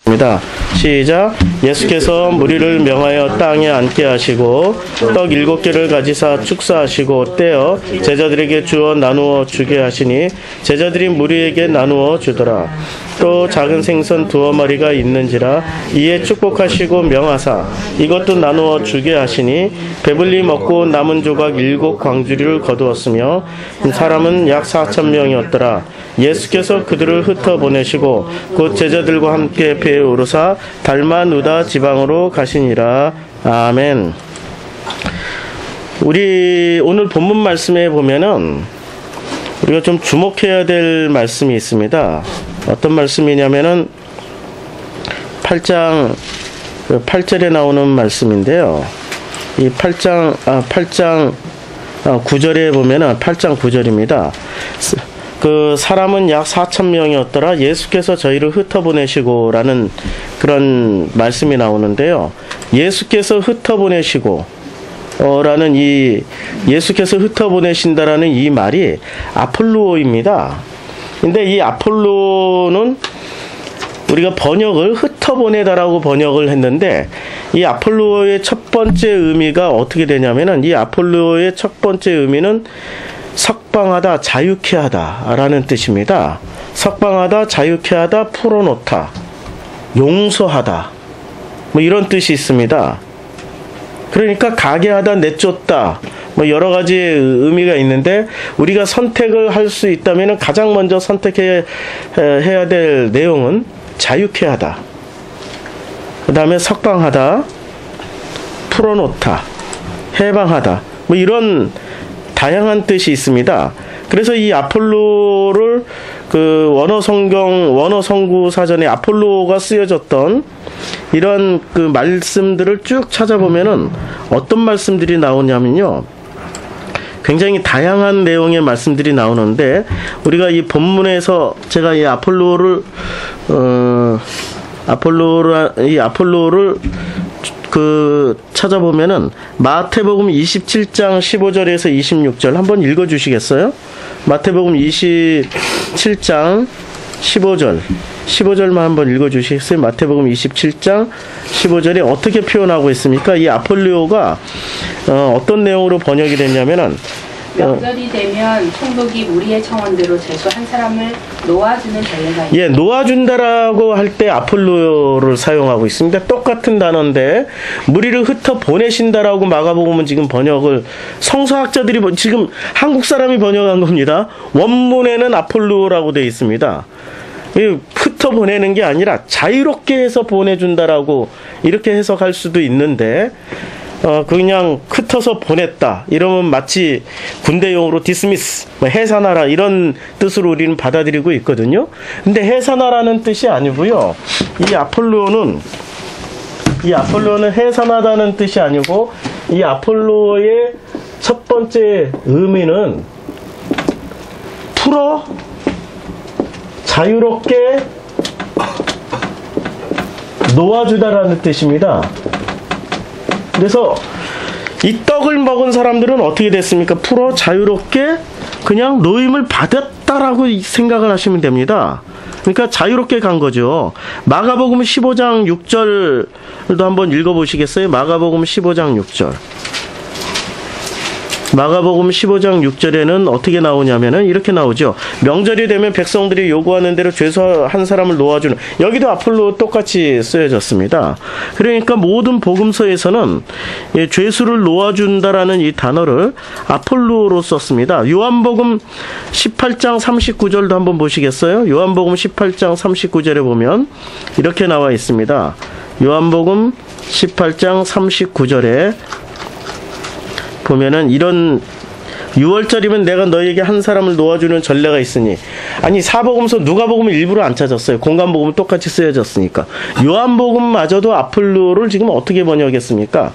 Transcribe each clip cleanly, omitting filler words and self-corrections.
입니다. 시작. 예수께서 무리를 명하여 땅에 앉게 하시고 떡 7개를 가지사 축사하시고 떼어 제자들에게 주어 나누어 주게 하시니 제자들이 무리에게 나누어 주더라. 또 작은 생선 2마리가 있는지라 이에 축복하시고 명하사 이것도 나누어 주게 하시니 배불리 먹고 남은 조각 7 광주리를 거두었으며 사람은 약 4,000명이었더라. 예수께서 그들을 흩어 보내시고 곧 제자들과 함께 배에 오르사 달마누다 지방으로 가시니라. 아멘. 우리 오늘 본문 말씀에 보면은 우리가 좀 주목해야 될 말씀이 있습니다. 어떤 말씀이냐면은 8장 8절에 나오는 말씀인데요. 이 8장 9절에 보면은 8장 9절입니다. 그 사람은 약 4,000명이었더라. 예수께서 저희를 흩어보내시고 라는 그런 말씀이 나오는데요. 예수께서 흩어보내시고 라는 이 예수께서 흩어보내신다라는 이 말이 아폴로입니다. 근데 이 아폴로는 우리가 번역을 흩어보내다라고 번역을 했는데 이 아폴로의 첫 번째 의미가 어떻게 되냐면은 이 아폴로의 첫 번째 의미는 석방하다, 자유케 하다 라는 뜻입니다. 석방하다, 자유케 하다, 풀어놓다, 용서하다 뭐 이런 뜻이 있습니다. 그러니까 가게 하다, 내쫓다 뭐 여러 가지 의미가 있는데 우리가 선택을 할 수 있다면 가장 먼저 선택해야 될 내용은 자유케 하다, 그 다음에 석방하다, 풀어놓다, 해방하다 뭐 이런 다양한 뜻이 있습니다. 그래서 이 아폴로를 그 원어성구 사전에 아폴로가 쓰여졌던 이런 그 말씀들을 쭉 찾아보면은 어떤 말씀들이 나오냐면요. 굉장히 다양한 내용의 말씀들이 나오는데 우리가 이 본문에서 제가 이 아폴로를 그 찾아보면은 마태복음 27장 15절에서 26절 한번 읽어 주시겠어요? 마태복음 27장 15절만 한번 읽어 주시겠어요? 마태복음 27장 15절에 어떻게 표현하고 있습니까? 이 아폴로가 어떤 내용으로 번역이 됐냐면은 명절이 되면 총독이 무리의 청원대로 죄수 한 사람을 놓아주는 전례가 있습니다. 예, 놓아준다라고 할 때 아폴로를 사용하고 있습니다. 똑같은 단어인데 무리를 흩어 보내신다라고 마가복음은 지금 번역을 성서학자들이 지금 한국 사람이 번역한 겁니다. 원문에는 아폴로라고 되어 있습니다. 흩어 보내는 게 아니라 자유롭게 해서 보내준다라고 이렇게 해석할 수도 있는데 그냥 흩어서 보냈다 이러면 마치 군대용어로 디스미스, 해산하라 이런 뜻으로 우리는 받아들이고 있거든요. 근데 해산하라는 뜻이 아니고요. 이 아폴로는 해산하다는 뜻이 아니고 이 아폴로의 첫 번째 의미는 풀어 자유롭게 놓아주다라는 뜻입니다. 그래서 이 떡을 먹은 사람들은 어떻게 됐습니까? 풀어 자유롭게 그냥 노임을 받았다라고 생각을 하시면 됩니다. 그러니까 자유롭게 간 거죠. 마가복음 15장 6절도 한번 읽어보시겠어요? 마가복음 15장 6절. 마가복음 15장 6절에는 어떻게 나오냐면은 이렇게 나오죠. 명절이 되면 백성들이 요구하는 대로 죄수 한 사람을 놓아주는, 여기도 아폴로 똑같이 쓰여졌습니다. 그러니까 모든 복음서에서는 죄수를 놓아준다라는 이 단어를 아폴로로 썼습니다. 요한복음 18장 39절도 한번 보시겠어요? 요한복음 18장 39절에 보면 이렇게 나와 있습니다. 요한복음 18장 39절에 보면은 이런 6월절이면 내가 너에게 한 사람을 놓아주는 전례가 있으니, 아니 사복음서 누가복음을 일부러 안 찾았어요. 공간복음은 똑같이 쓰여졌으니까. 요한복음마저도 아폴로를 지금 어떻게 번역했습니까?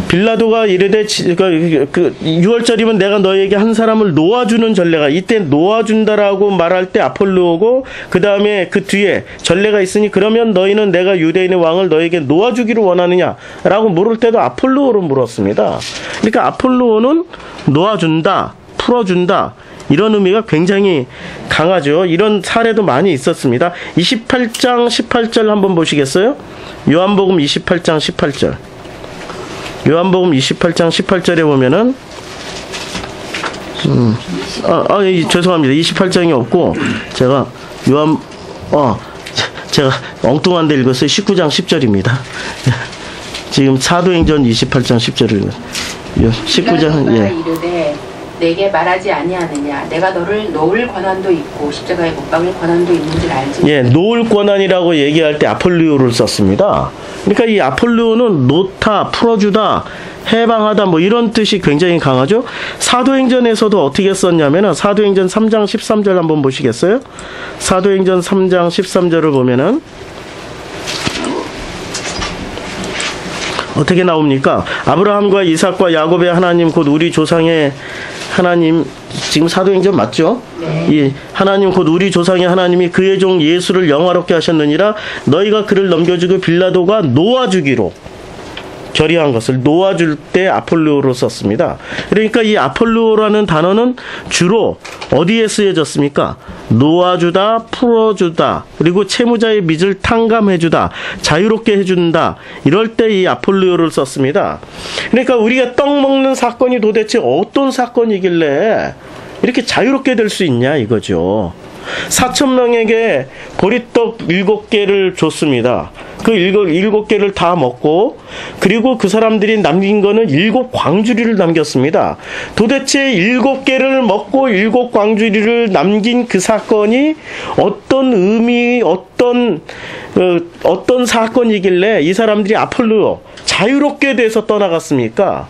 빌라도가 이르되 6월절이면 내가 너에게 한 사람을 놓아주는 전례가, 이때 놓아준다라고 말할 때 아폴로고 그 다음에 그 뒤에 전례가 있으니 그러면 너희는 내가 유대인의 왕을 너에게 놓아주기를 원하느냐라고 물을 때도 아폴로로 물었습니다. 그러니까 아폴로는 놓아준다, 풀어준다 이런 의미가 굉장히 강하죠. 이런 사례도 많이 있었습니다. 28장 18절 한번 보시겠어요? 요한복음 28장 18절. 요한복음 28장 18절에 보면은 죄송합니다. 28장이 없고 제가 제가 엉뚱한 데 읽었어요. 19장 10절입니다. 지금 사도행전 28장 10절을 19장 예. 이르되 내게 말하지 아니하느냐 내가 너를 놓을 권한도 있고 십자가에 못 박을 권한도 있는 줄 알지. 예, 놓을 권한이라고 얘기할 때 아폴리오를 썼습니다. 그러니까 이 아폴리오는 놓다, 풀어주다, 해방하다 뭐 이런 뜻이 굉장히 강하죠. 사도행전에서도 어떻게 썼냐면은 사도행전 3장 13절 한번 보시겠어요? 사도행전 3장 13절을 보면은 어떻게 나옵니까? 아브라함과 이삭과 야곱의 하나님 곧 우리 조상의 하나님, 지금 사도행전 맞죠? 네. 이 하나님 곧 우리 조상의 하나님이 그의 종 예수를 영화롭게 하셨느니라. 너희가 그를 넘겨주고 빌라도가 놓아주기로 결의한 것을 놓아줄 때 아폴로로 썼습니다. 그러니까 이 아폴로라는 단어는 주로 어디에 쓰여졌습니까? 놓아주다, 풀어주다, 그리고 채무자의 빚을 탕감해주다, 자유롭게 해준다, 이럴 때 이 아폴로를 썼습니다. 그러니까 우리가 떡 먹는 사건이 도대체 어떤 사건이길래 이렇게 자유롭게 될 수 있냐 이거죠. 4,000명에게 보리떡 7개를 줬습니다. 그 7개를 다 먹고, 그리고 그 사람들이 남긴 거는 7광주리를 남겼습니다. 도대체 7개를 먹고 7광주리를 남긴 그 사건이 어떤 의미, 어떤 사건이길래 이 사람들이 아폴로 자유롭게 돼서 떠나갔습니까?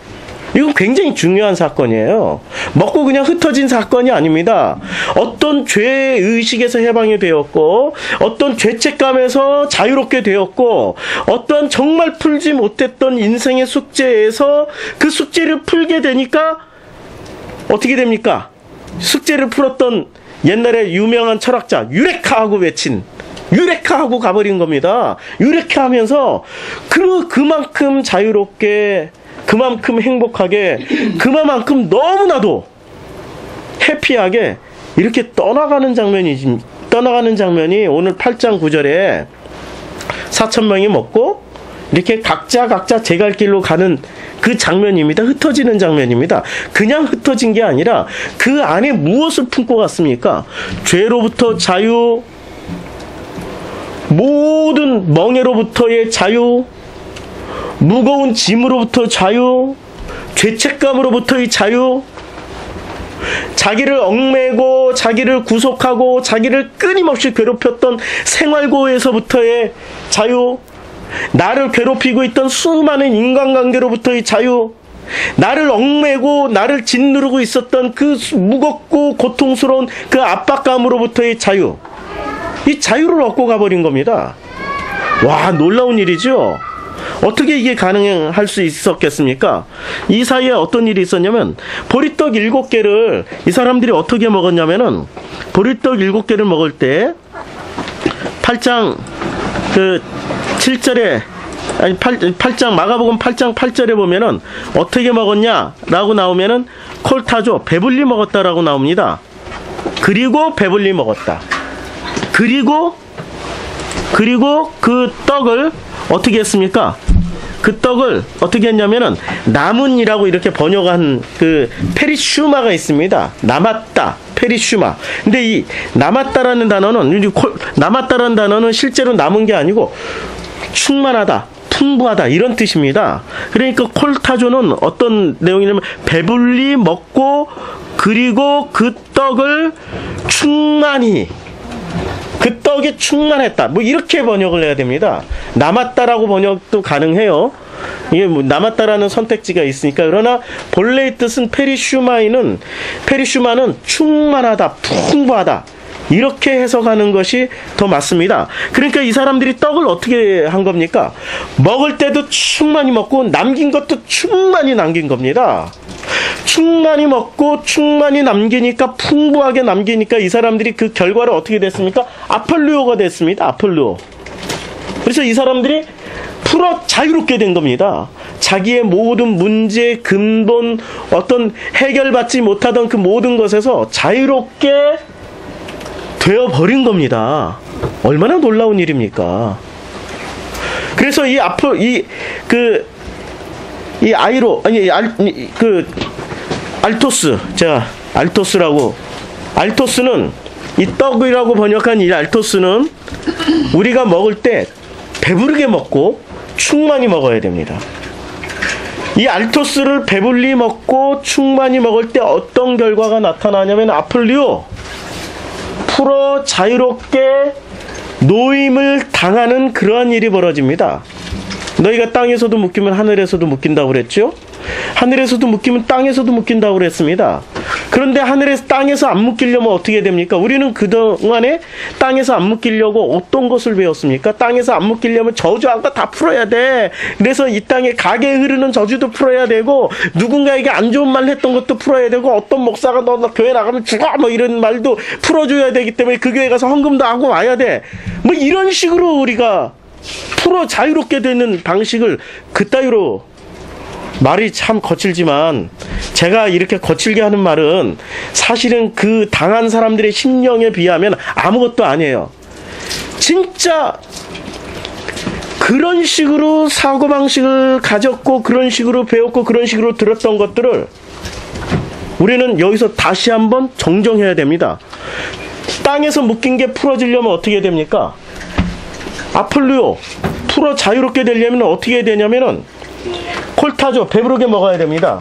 이건 굉장히 중요한 사건이에요. 먹고 그냥 흩어진 사건이 아닙니다. 어떤 죄의식에서 해방이 되었고, 어떤 죄책감에서 자유롭게 되었고, 어떤 정말 풀지 못했던 인생의 숙제에서 그 숙제를 풀게 되니까 어떻게 됩니까? 숙제를 풀었던 옛날에 유명한 철학자 유레카하고 외친, 유레카하고 가버린 겁니다. 유레카 하면서 그만큼 자유롭게, 그만큼 행복하게, 그만큼 너무나도 해피하게 이렇게 떠나가는 장면이 오늘 8장 9절에 4,000명이 먹고 이렇게 각자 제 갈 길로 가는 그 장면입니다. 흩어지는 장면입니다. 그냥 흩어진 게 아니라 그 안에 무엇을 품고 갔습니까? 죄로부터 자유, 모든 멍에로부터의 자유, 무거운 짐으로부터 자유, 죄책감으로부터의 자유, 자기를 얽매고 자기를 구속하고 자기를 끊임없이 괴롭혔던 생활고에서부터의 자유, 나를 괴롭히고 있던 수많은 인간관계로부터의 자유, 나를 얽매고 나를 짓누르고 있었던 그 무겁고 고통스러운 그 압박감으로부터의 자유, 이 자유를 얻고 가버린 겁니다. 와, 놀라운 일이죠. 어떻게 이게 가능할 수 있었겠습니까? 이 사이에 어떤 일이 있었냐면, 보리떡 7개를 이 사람들이 어떻게 먹었냐면은, 보리떡 7개를 먹을 때 8장 7절에, 아니 8장 마가복음 8장 8절에 보면은 어떻게 먹었냐라고 나오면은 콜타조, 배불리 먹었다라고 나옵니다. 그리고 배불리 먹었다. 그리고 그 떡을 어떻게 했습니까? 그 떡을 어떻게 했냐면은 남은이라고 이렇게 번역한 그 페리슈마가 있습니다. 남았다, 페리슈마. 근데 이 남았다라는 단어는 실제로 남은 게 아니고 충만하다, 풍부하다 이런 뜻입니다. 그러니까 콜타조는 어떤 내용이냐면 배불리 먹고, 그리고 그 떡을 충만히, 그 떡이 충만했다, 뭐 이렇게 번역을 해야 됩니다. 남았다라고 번역도 가능해요. 이게 뭐 남았다라는 선택지가 있으니까. 그러나 본래의 뜻은 페리슈마는 충만하다, 풍부하다, 이렇게 해석하는 것이 더 맞습니다. 그러니까 이 사람들이 떡을 어떻게 한 겁니까? 먹을 때도 충만히 먹고 남긴 것도 충만히 남긴 겁니다. 충만히 먹고 충만히 남기니까, 풍부하게 남기니까 이 사람들이 그 결과로 어떻게 됐습니까? 아폴로가 됐습니다. 아폴로. 그래서 이 사람들이 자유롭게 된 겁니다. 자기의 모든 문제, 근본, 어떤 해결받지 못하던 그 모든 것에서 자유롭게 되어버린 겁니다. 얼마나 놀라운 일입니까? 그래서 이 알토스, 제가 알토스는 이 떡이라고 번역한 이 알토스는 우리가 먹을 때 배부르게 먹고 충만히 먹어야 됩니다. 이 알토스를 배불리 먹고 충만히 먹을 때 어떤 결과가 나타나냐면 아플리오, 풀어 자유롭게 노임을 당하는 그러한 일이 벌어집니다. 너희가 땅에서도 묶이면 하늘에서도 묶인다고 그랬죠? 하늘에서도 묶이면 땅에서도 묶인다고 그랬습니다. 그런데 땅에서 안 묶이려면 어떻게 됩니까? 우리는 그동안에 땅에서 안 묶이려고 어떤 것을 배웠습니까? 땅에서 안 묶이려면 저주한 거 다 풀어야 돼. 그래서 이 땅에 가게에 흐르는 저주도 풀어야 되고, 누군가에게 안 좋은 말 했던 것도 풀어야 되고, 어떤 목사가 너 교회 나가면 죽어 뭐 이런 말도 풀어줘야 되기 때문에 그 교회 가서 헌금도 하고 와야 돼. 뭐 이런 식으로 우리가 풀어 자유롭게 되는 방식을 그따위로, 말이 참 거칠지만 제가 이렇게 거칠게 하는 말은 사실은 그 당한 사람들의 심령에 비하면 아무것도 아니에요. 진짜 그런 식으로 사고방식을 가졌고 그런 식으로 배웠고 그런 식으로 들었던 것들을 우리는 여기서 다시 한번 정정해야 됩니다. 땅에서 묶인 게 풀어지려면 어떻게 됩니까? 아플리오, 풀어 자유롭게 되려면 어떻게 해야 되냐면은 콜타조, 배부르게 먹어야 됩니다.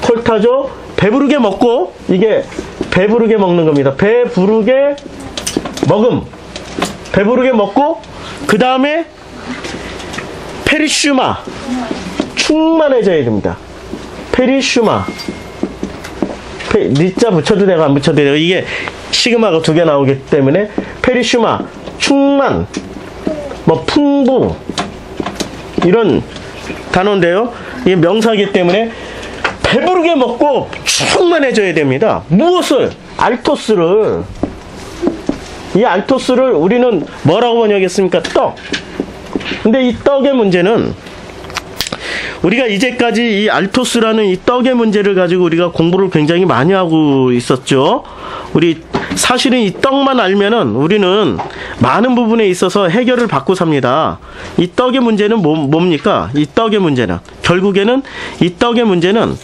콜타조, 배부르게 먹고, 이게 배부르게 먹는 겁니다. 배부르게 먹고, 그 다음에 페리슈마, 충만해져야 됩니다. 페리슈마, 니자 붙여도 되고 안 붙여도 되고, 이게 시그마가 2개 나오기 때문에 페리슈마, 충만, 풍부, 이런 단어인데요. 이게 명사이기 때문에 배부르게 먹고 충만해져야 됩니다. 무엇을? 알토스를. 이 알토스를 우리는 뭐라고 번역했습니까? 떡. 근데 이 떡의 문제는, 우리가 이제까지 이 알토스라는 이 떡의 문제를 가지고 우리가 공부를 굉장히 많이 하고 있었죠. 사실은 이 떡만 알면은 우리는 많은 부분에 있어서 해결을 받고 삽니다. 이 떡의 문제는 뭡니까? 이 떡의 문제는, 결국에는 이 떡의 문제는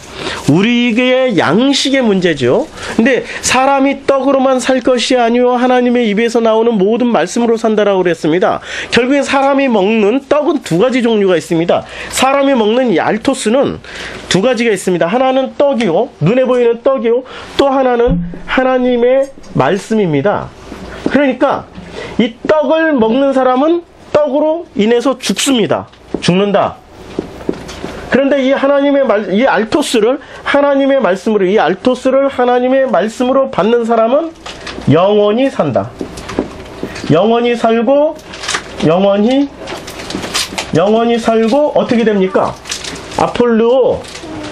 우리의 양식의 문제죠. 근데 사람이 떡으로만 살 것이 아니요 하나님의 입에서 나오는 모든 말씀으로 산다라고 그랬습니다. 결국엔 사람이 먹는 떡은 2가지 종류가 있습니다. 사람이 먹는 이 알토스는 2가지가 있습니다. 하나는 떡이요, 눈에 보이는 떡이요, 또 하나는 하나님의 말씀입니다. 그러니까 이 떡을 먹는 사람은 떡으로 인해서 죽는다. 그런데 이 이 알토스를 하나님의 말씀으로 받는 사람은 영원히 산다. 영원히 살고 어떻게 됩니까? 아폴로,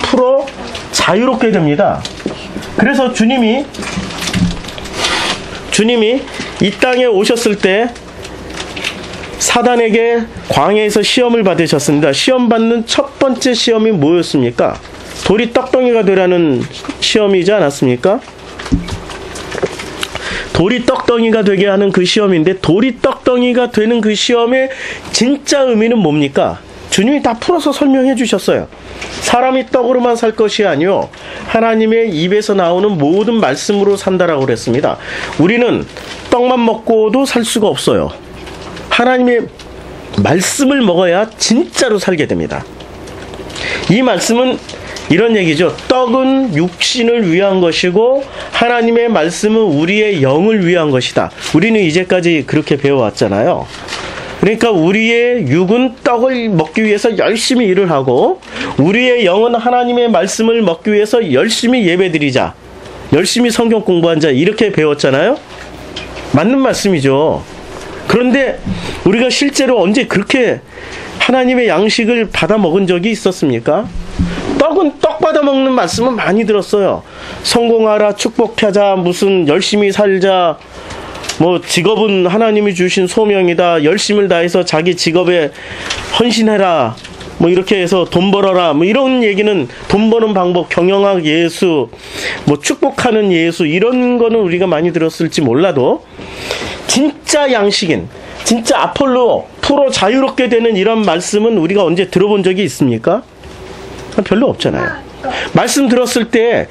풀어 자유롭게 됩니다. 그래서 주님이 이 땅에 오셨을 때 사단에게 광야에서 시험을 받으셨습니다. 시험 받는 첫 번째 시험이 뭐였습니까? 돌이 떡덩이가 되라는 시험이지 않았습니까? 돌이 떡덩이가 되게 하는 그 시험인데, 돌이 떡덩이가 되는 그 시험의 진짜 의미는 뭡니까? 주님이 다 풀어서 설명해 주셨어요. 사람이 떡으로만 살 것이 아니요 하나님의 입에서 나오는 모든 말씀으로 산다라고 그랬습니다. 우리는 떡만 먹고도 살 수가 없어요. 하나님의 말씀을 먹어야 진짜로 살게 됩니다. 이 말씀은 이런 얘기죠. 떡은 육신을 위한 것이고 하나님의 말씀은 우리의 영을 위한 것이다. 우리는 이제까지 그렇게 배워왔잖아요. 그러니까 우리의 육은 떡을 먹기 위해서 열심히 일을 하고, 우리의 영은 하나님의 말씀을 먹기 위해서 열심히 예배드리자, 열심히 성경 공부한 자, 이렇게 배웠잖아요. 맞는 말씀이죠. 그런데 우리가 실제로 언제 그렇게 하나님의 양식을 받아 먹은 적이 있었습니까? 떡은 떡 받아 먹는 말씀은 많이 들었어요. 성공하라, 축복하자, 무슨 열심히 살자, 뭐 직업은 하나님이 주신 소명이다. 열심을 다해서 자기 직업에 헌신해라. 뭐 이렇게 해서 돈 벌어라. 뭐 이런 얘기는 돈 버는 방법, 경영학 예수, 뭐 축복하는 예수 이런 거는 우리가 많이 들었을지 몰라도 진짜 양식인, 진짜 아폴로 프로 자유롭게 되는 이런 말씀은 우리가 언제 들어본 적이 있습니까? 별로 없잖아요. 말씀 들었을 때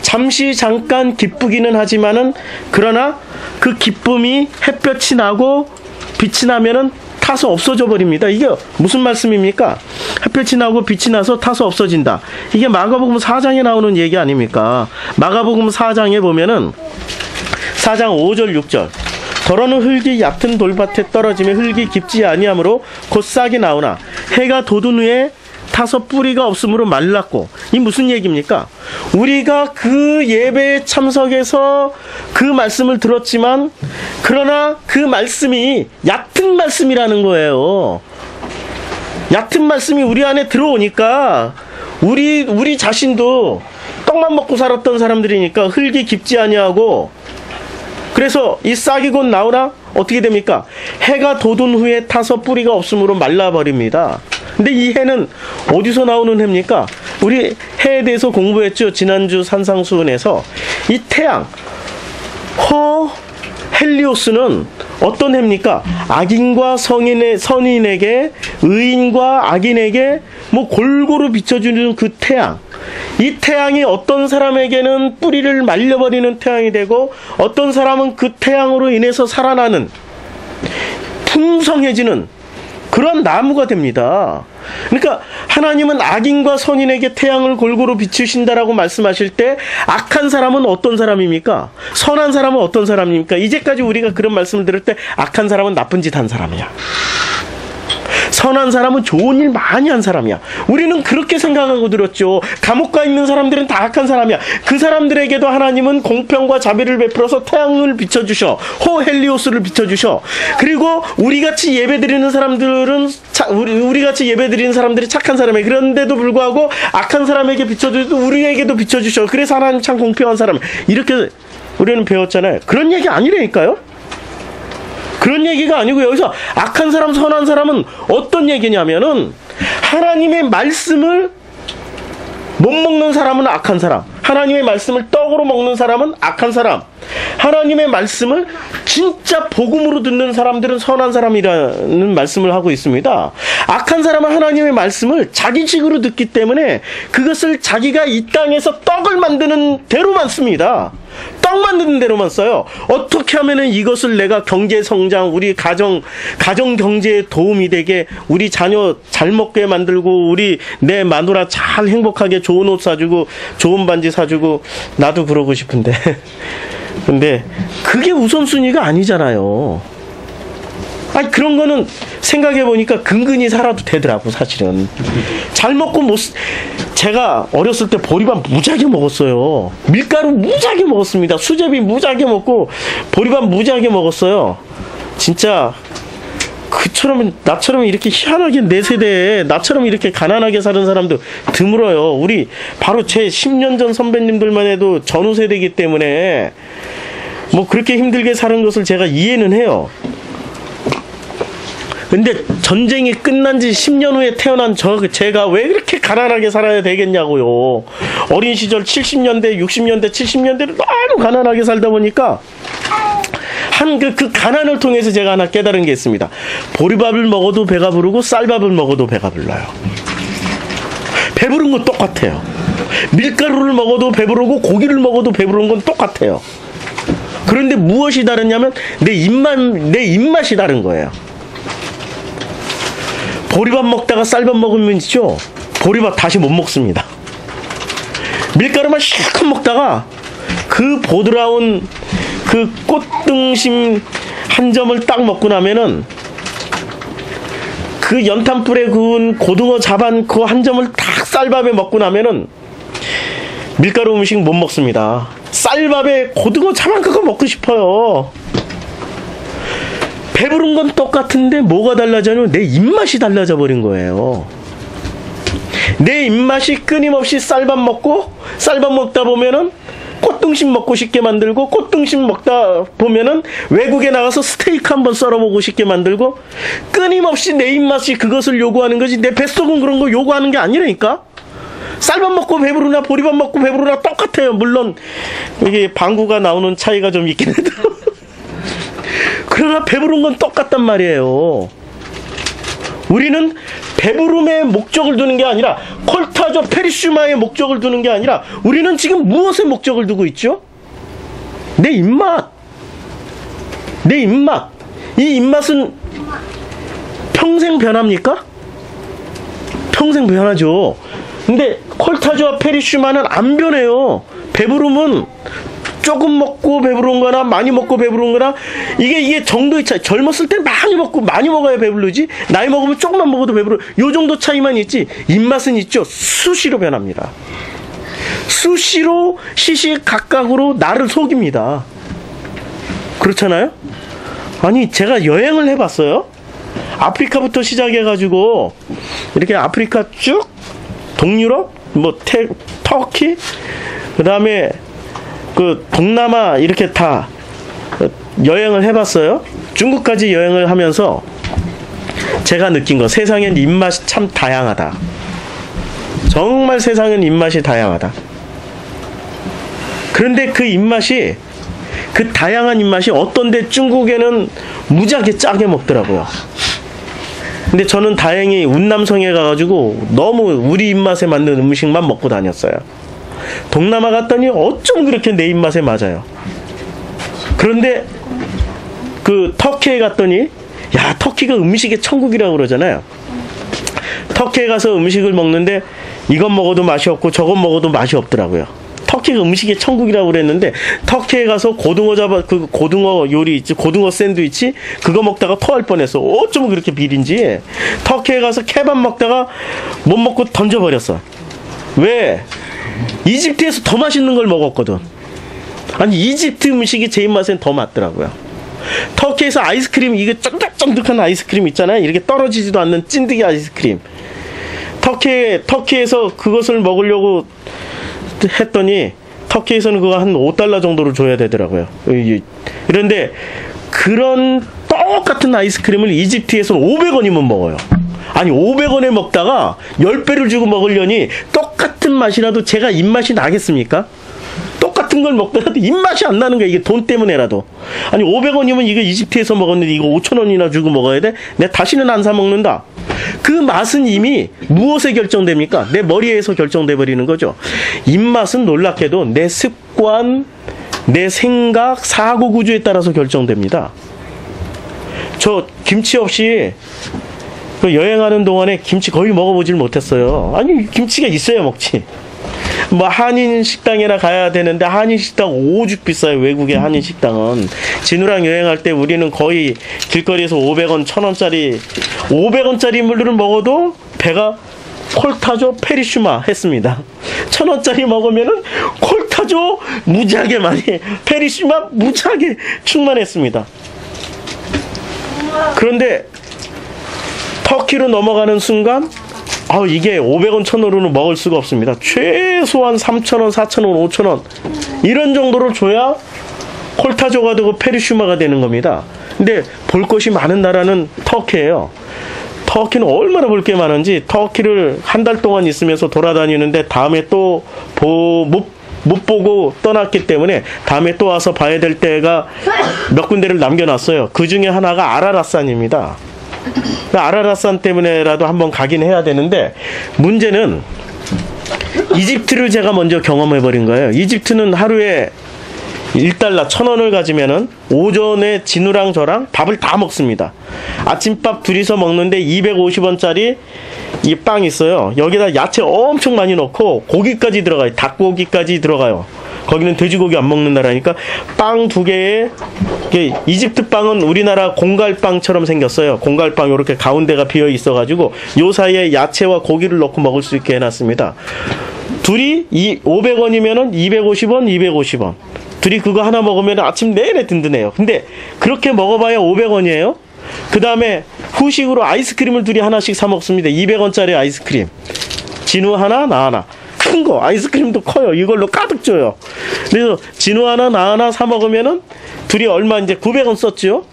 잠시 잠깐 기쁘기는 하지만은 그러나 그 기쁨이 햇볕이 나고 빛이 나면은 타서 없어져 버립니다. 이게 무슨 말씀입니까? 햇볕이 나고 빛이 나서 타서 없어진다. 이게 마가복음 4장에 나오는 얘기 아닙니까? 마가복음 4장에 보면은 4장 5절 6절 더러는 흙이 얕은 돌밭에 떨어지며 흙이 깊지 아니하므로 곧 싹이 나오나 해가 돋은 후에 타서 뿌리가 없으므로 말랐고. 이 무슨 얘기입니까? 우리가 그 예배에 참석해서 그 말씀을 들었지만 그러나 그 말씀이 얕은 말씀이라는 거예요. 얕은 말씀이 우리 안에 들어오니까 우리 자신도 떡만 먹고 살았던 사람들이니까 흙이 깊지 아니하고 그래서 이 싹이 곧 나오나 어떻게 됩니까? 해가 돋은 후에 타서 뿌리가 없으므로 말라버립니다. 근데 이 해는 어디서 나오는 해입니까? 우리 해에 대해서 공부했죠. 지난주 산상수훈에서. 이 태양, 헬리오스는 어떤 해입니까? 악인과 선인에게, 의인과 악인에게 뭐 골고루 비춰주는 그 태양. 이 태양이 어떤 사람에게는 뿌리를 말려버리는 태양이 되고 어떤 사람은 그 태양으로 인해서 살아나는 풍성해지는 그런 나무가 됩니다. 그러니까 하나님은 악인과 선인에게 태양을 골고루 비추신다라고 말씀하실 때 악한 사람은 어떤 사람입니까? 선한 사람은 어떤 사람입니까? 이제까지 우리가 그런 말씀을 들을 때 악한 사람은 나쁜 짓 한 사람이야. 선한 사람은 좋은 일 많이 한 사람이야. 우리는 그렇게 생각하고 들었죠. 감옥 가 있는 사람들은 다 악한 사람이야. 그 사람들에게도 하나님은 공평과 자비를 베풀어서 태양을 비춰주셔. 헬리오스를 비춰주셔. 그리고 우리같이 예배드리는 사람들은 우리같이 예배드리는 사람들이 착한 사람이에요. 그런데도 불구하고 악한 사람에게 비춰주셔도 우리에게도 비춰주셔. 그래서 하나님 참 공평한 사람. 이렇게 우리는 배웠잖아요. 그런 얘기 아니라니까요. 그런 얘기가 아니고 여기서 악한 사람, 선한 사람은 어떤 얘기냐면은 하나님의 말씀을 못 먹는 사람은 악한 사람, 하나님의 말씀을 떡으로 먹는 사람은 악한 사람, 하나님의 말씀을 진짜 복음으로 듣는 사람들은 선한 사람이라는 말씀을 하고 있습니다. 악한 사람은 하나님의 말씀을 자기식으로 듣기 때문에 그것을 자기가 이 땅에서 떡을 만드는 대로만 씁니다. 떡 만드는 대로만 써요. 어떻게 하면은 이것을 내가 경제 성장, 우리 가정 경제에 도움이 되게, 우리 자녀 잘 먹게 만들고, 내 마누라 잘 행복하게 좋은 옷 사주고, 좋은 반지 사주고, 나도 그러고 싶은데. 근데 그게 우선순위가 아니잖아요. 아니, 그런 거는 생각해보니까 근근히 살아도 되더라고, 사실은. 잘 먹고 제가 어렸을 때 보리밥 무지하게 먹었어요. 밀가루 무지하게 먹었습니다. 수제비 무지하게 먹고, 보리밥 무지하게 먹었어요. 진짜, 나처럼 이렇게 희한하게 내 세대에, 나처럼 이렇게 가난하게 사는 사람도 드물어요. 바로 제 10년 전 선배님들만 해도 전후 세대이기 때문에, 뭐 그렇게 힘들게 사는 것을 제가 이해는 해요. 근데 전쟁이 끝난 지 10년 후에 태어난 제가 왜 그렇게 가난하게 살아야 되겠냐고요. 어린 시절 70년대, 60년대, 70년대를 너무 가난하게 살다 보니까 그 가난을 통해서 제가 하나 깨달은 게 있습니다. 보리밥을 먹어도 배가 부르고 쌀밥을 먹어도 배가 불러요. 배부른 건 똑같아요. 밀가루를 먹어도 배부르고 고기를 먹어도 배부른 건 똑같아요. 그런데 무엇이 다르냐면 내 입맛이 다른 거예요. 보리밥 먹다가 쌀밥 먹으면 있죠, 보리밥 다시 못 먹습니다. 밀가루만 실컷 먹다가 그 보드라운 그 꽃등심 한 점을 딱 먹고 나면은 그 연탄불에 구운 고등어 자반 그 한 점을 딱 쌀밥에 먹고 나면은 밀가루 음식 못 먹습니다. 쌀밥에 고등어 자반 그거 먹고 싶어요. 배부른 건 똑같은데 뭐가 달라져요? 내 입맛이 달라져 버린 거예요. 내 입맛이 끊임없이 쌀밥 먹다 보면은 꽃등심 먹고 싶게 만들고, 꽃등심 먹다 보면은 외국에 나가서 스테이크 한번 썰어보고 싶게 만들고, 끊임없이 내 입맛이 그것을 요구하는 거지 내 뱃속은 그런 거 요구하는 게 아니라니까. 쌀밥 먹고 배부르나 보리밥 먹고 배부르나 똑같아요. 물론 이게 방구가 나오는 차이가 좀 있긴 해도 그러나 배부른 건 똑같단 말이에요. 우리는 배부름의 목적을 두는 게 아니라, 콜타조 페리슈마의 목적을 두는 게 아니라, 우리는 지금 무엇의 목적을 두고 있죠? 내 입맛. 내 입맛. 이 입맛은 평생 변합니까? 평생 변하죠. 근데 콜타조와 페리슈마는 안 변해요. 배부름은 조금 먹고 배부른 거나 많이 먹고 배부른 거나, 이게 정도의 차이. 젊었을 때 많이 먹고 많이 먹어야 배부르지, 나이 먹으면 조금만 먹어도 배부르. 요 정도 차이만 있지 입맛은 있죠. 수시로 변합니다. 수시로 시시각각으로 나를 속입니다. 그렇잖아요? 아니, 제가 여행을 해봤어요. 아프리카부터 시작해가지고 이렇게 아프리카 쭉, 동유럽, 터키, 그 다음에 그 동남아 이렇게 다 여행을 해봤어요. 중국까지 여행을 하면서 제가 느낀 거, 세상엔 입맛이 참 다양하다. 정말 세상엔 입맛이 다양하다. 그런데 그 입맛이, 그 다양한 입맛이 어떤데 중국에는 무지하게 짜게 먹더라고요. 근데 저는 다행히 운남성에 가가지고 너무 우리 입맛에 맞는 음식만 먹고 다녔어요. 동남아 갔더니 어쩜 그렇게 내 입맛에 맞아요. 그런데 그 터키에 갔더니, 야, 터키가 음식의 천국이라고 그러잖아요. 터키에 가서 음식을 먹는데 이건 먹어도 맛이 없고 저건 먹어도 맛이 없더라고요. 터키가 음식의 천국이라고 그랬는데, 터키에 가서 그 고등어 요리 있지, 고등어 샌드위치, 그거 먹다가 토할 뻔했어. 어쩌면 그렇게 비린지. 터키에 가서 케밥 먹다가 못 먹고 던져버렸어. 왜? 이집트에서 더 맛있는 걸 먹었거든. 아니, 이집트 음식이 제 입맛엔 더 맞더라고요. 터키에서 아이스크림, 이게 쫀득쫀득한 아이스크림 있잖아요. 이렇게 떨어지지도 않는 찐득이 아이스크림. 터키에서 그것을 먹으려고 했더니, 터키에서는 그거 한 $5 정도로 줘야 되더라고요. 그런데 그런 똑같은 아이스크림을 이집트에서는 500원이면 먹어요. 아니, 500원에 먹다가 10배를 주고 먹으려니 똑같은 맛이라도 제가 입맛이 나겠습니까? 똑같은 걸 먹더라도 입맛이 안 나는 거야. 이게 돈 때문에라도. 아니, 500원이면 이거 이집트에서 먹었는데 이거 5,000원이나 주고 먹어야 돼? 내가 다시는 안 사 먹는다. 그 맛은 이미 무엇에 결정됩니까? 내 머리에서 결정돼 버리는 거죠. 입맛은 놀랍게도 내 습관, 내 생각, 사고 구조에 따라서 결정됩니다. 저 김치 없이 그 여행하는 동안에 김치 거의 먹어보질 못했어요. 아니, 김치가 있어야 먹지. 뭐 한인 식당이나 가야 되는데 한인 식당 오죽 비싸요. 외국의 한인 식당은. 진우랑 여행할 때 우리는 거의 길거리에서 500원, 1000원짜리 500원짜리 물을 먹어도 배가 콜타조 페리슈마 했습니다. 1000원짜리 먹으면은 콜타조 무지하게 많이, 페리슈마 무지하게 충만했습니다. 그런데 터키로 넘어가는 순간, 이게 500원, 1000원으로는 먹을 수가 없습니다. 최소한 3000원, 4000원, 5000원 이런 정도를 줘야 콜타조가 되고 페리슈마가 되는 겁니다. 근데 볼 것이 많은 나라는 터키예요. 터키는 얼마나 볼 게 많은지, 터키를 한 달 동안 있으면서 돌아다니는데 다음에 또 못 보고 떠났기 때문에 다음에 또 와서 봐야 될 때가 몇 군데를 남겨놨어요. 그 중에 하나가 아라라산입니다. 아라라산 때문에라도 한번 가긴 해야 되는데, 문제는 이집트를 제가 먼저 경험해버린 거예요. 이집트는 하루에 $1, 1000원을 가지면은 오전에 진우랑 저랑 밥을 다 먹습니다. 아침밥 둘이서 먹는데 250원짜리 이 빵 있어요. 여기다 야채 엄청 많이 넣고 고기까지 들어가요. 닭고기까지 들어가요. 거기는 돼지고기 안 먹는 나라니까 빵 2개에, 이집트 빵은 우리나라 공갈빵처럼 생겼어요. 공갈빵 이렇게 가운데가 비어 있어가지고 요 사이에 야채와 고기를 넣고 먹을 수 있게 해놨습니다. 둘이 500원이면은 250원, 250원. 둘이 그거 하나 먹으면 아침 내내 든든해요. 근데 그렇게 먹어봐야 500원이에요. 그 다음에 후식으로 아이스크림을 둘이 하나씩 사 먹습니다. 200원짜리 아이스크림. 진우 하나, 나 하나. 큰 큰 거, 아이스크림도 커요. 이걸로 가득 줘요. 그래서 진우 하나, 나 하나 사 먹으면은 둘이 얼마 이제 900원 썼죠.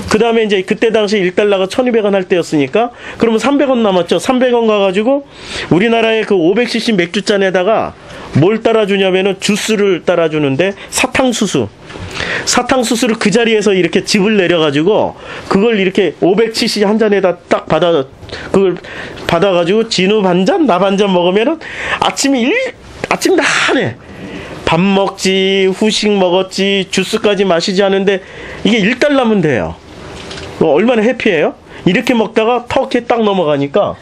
그 다음에 이제 그때 당시 1달러가 1200원 할 때였으니까 그러면 300원 남았죠. 300원 가가지고 우리나라의 그 500cc 맥주잔에다가 뭘 따라주냐면은 주스를 따라주는데 사탕수수를 그 자리에서 이렇게 집을 내려가지고 그걸 이렇게 500cc 한 잔에다 딱 그걸 받아가지고 진우 반잔, 나 반잔 먹으면은 아침 내내 밥 먹지, 후식 먹었지, 주스까지 마시지 않은데 이게 1달러면 돼요. 얼마나 해피해요? 이렇게 먹다가 터키에 딱 넘어가니까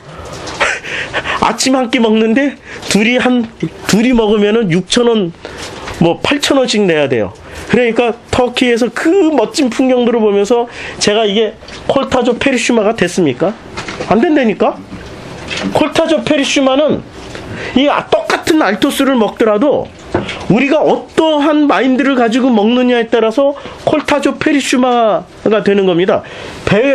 아침 한 끼 먹는데 둘이 먹으면은 6,000원, 뭐 8,000원씩 내야 돼요. 그러니까 터키에서 그 멋진 풍경들을 보면서 제가 이게 콜타조 페리슈마가 됐습니까? 안 된다니까? 콜타조 페리슈마는 이 똑같은 알토스를 먹더라도 우리가 어떠한 마인드를 가지고 먹느냐에 따라서 콜타조 페리슈마가 되는 겁니다.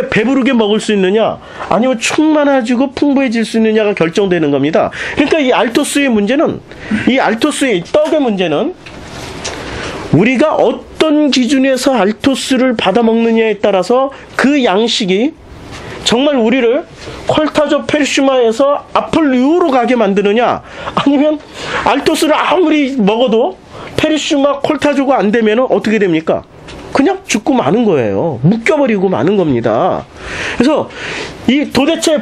배부르게 먹을 수 있느냐 아니면 충만해지고 풍부해질 수 있느냐가 결정되는 겁니다. 그러니까 이 알토스의 문제는, 이 알토스의 떡의 문제는 우리가 어떤 기준에서 알토스를 받아 먹느냐에 따라서 그 양식이 정말 우리를 콜타조 페리슈마에서 아폴리오로 가게 만드느냐, 아니면 알토스를 아무리 먹어도 페리슈마 콜타조가 안 되면 어떻게 됩니까? 그냥 죽고 마는 거예요. 묶여버리고 마는 겁니다. 그래서 이 도대체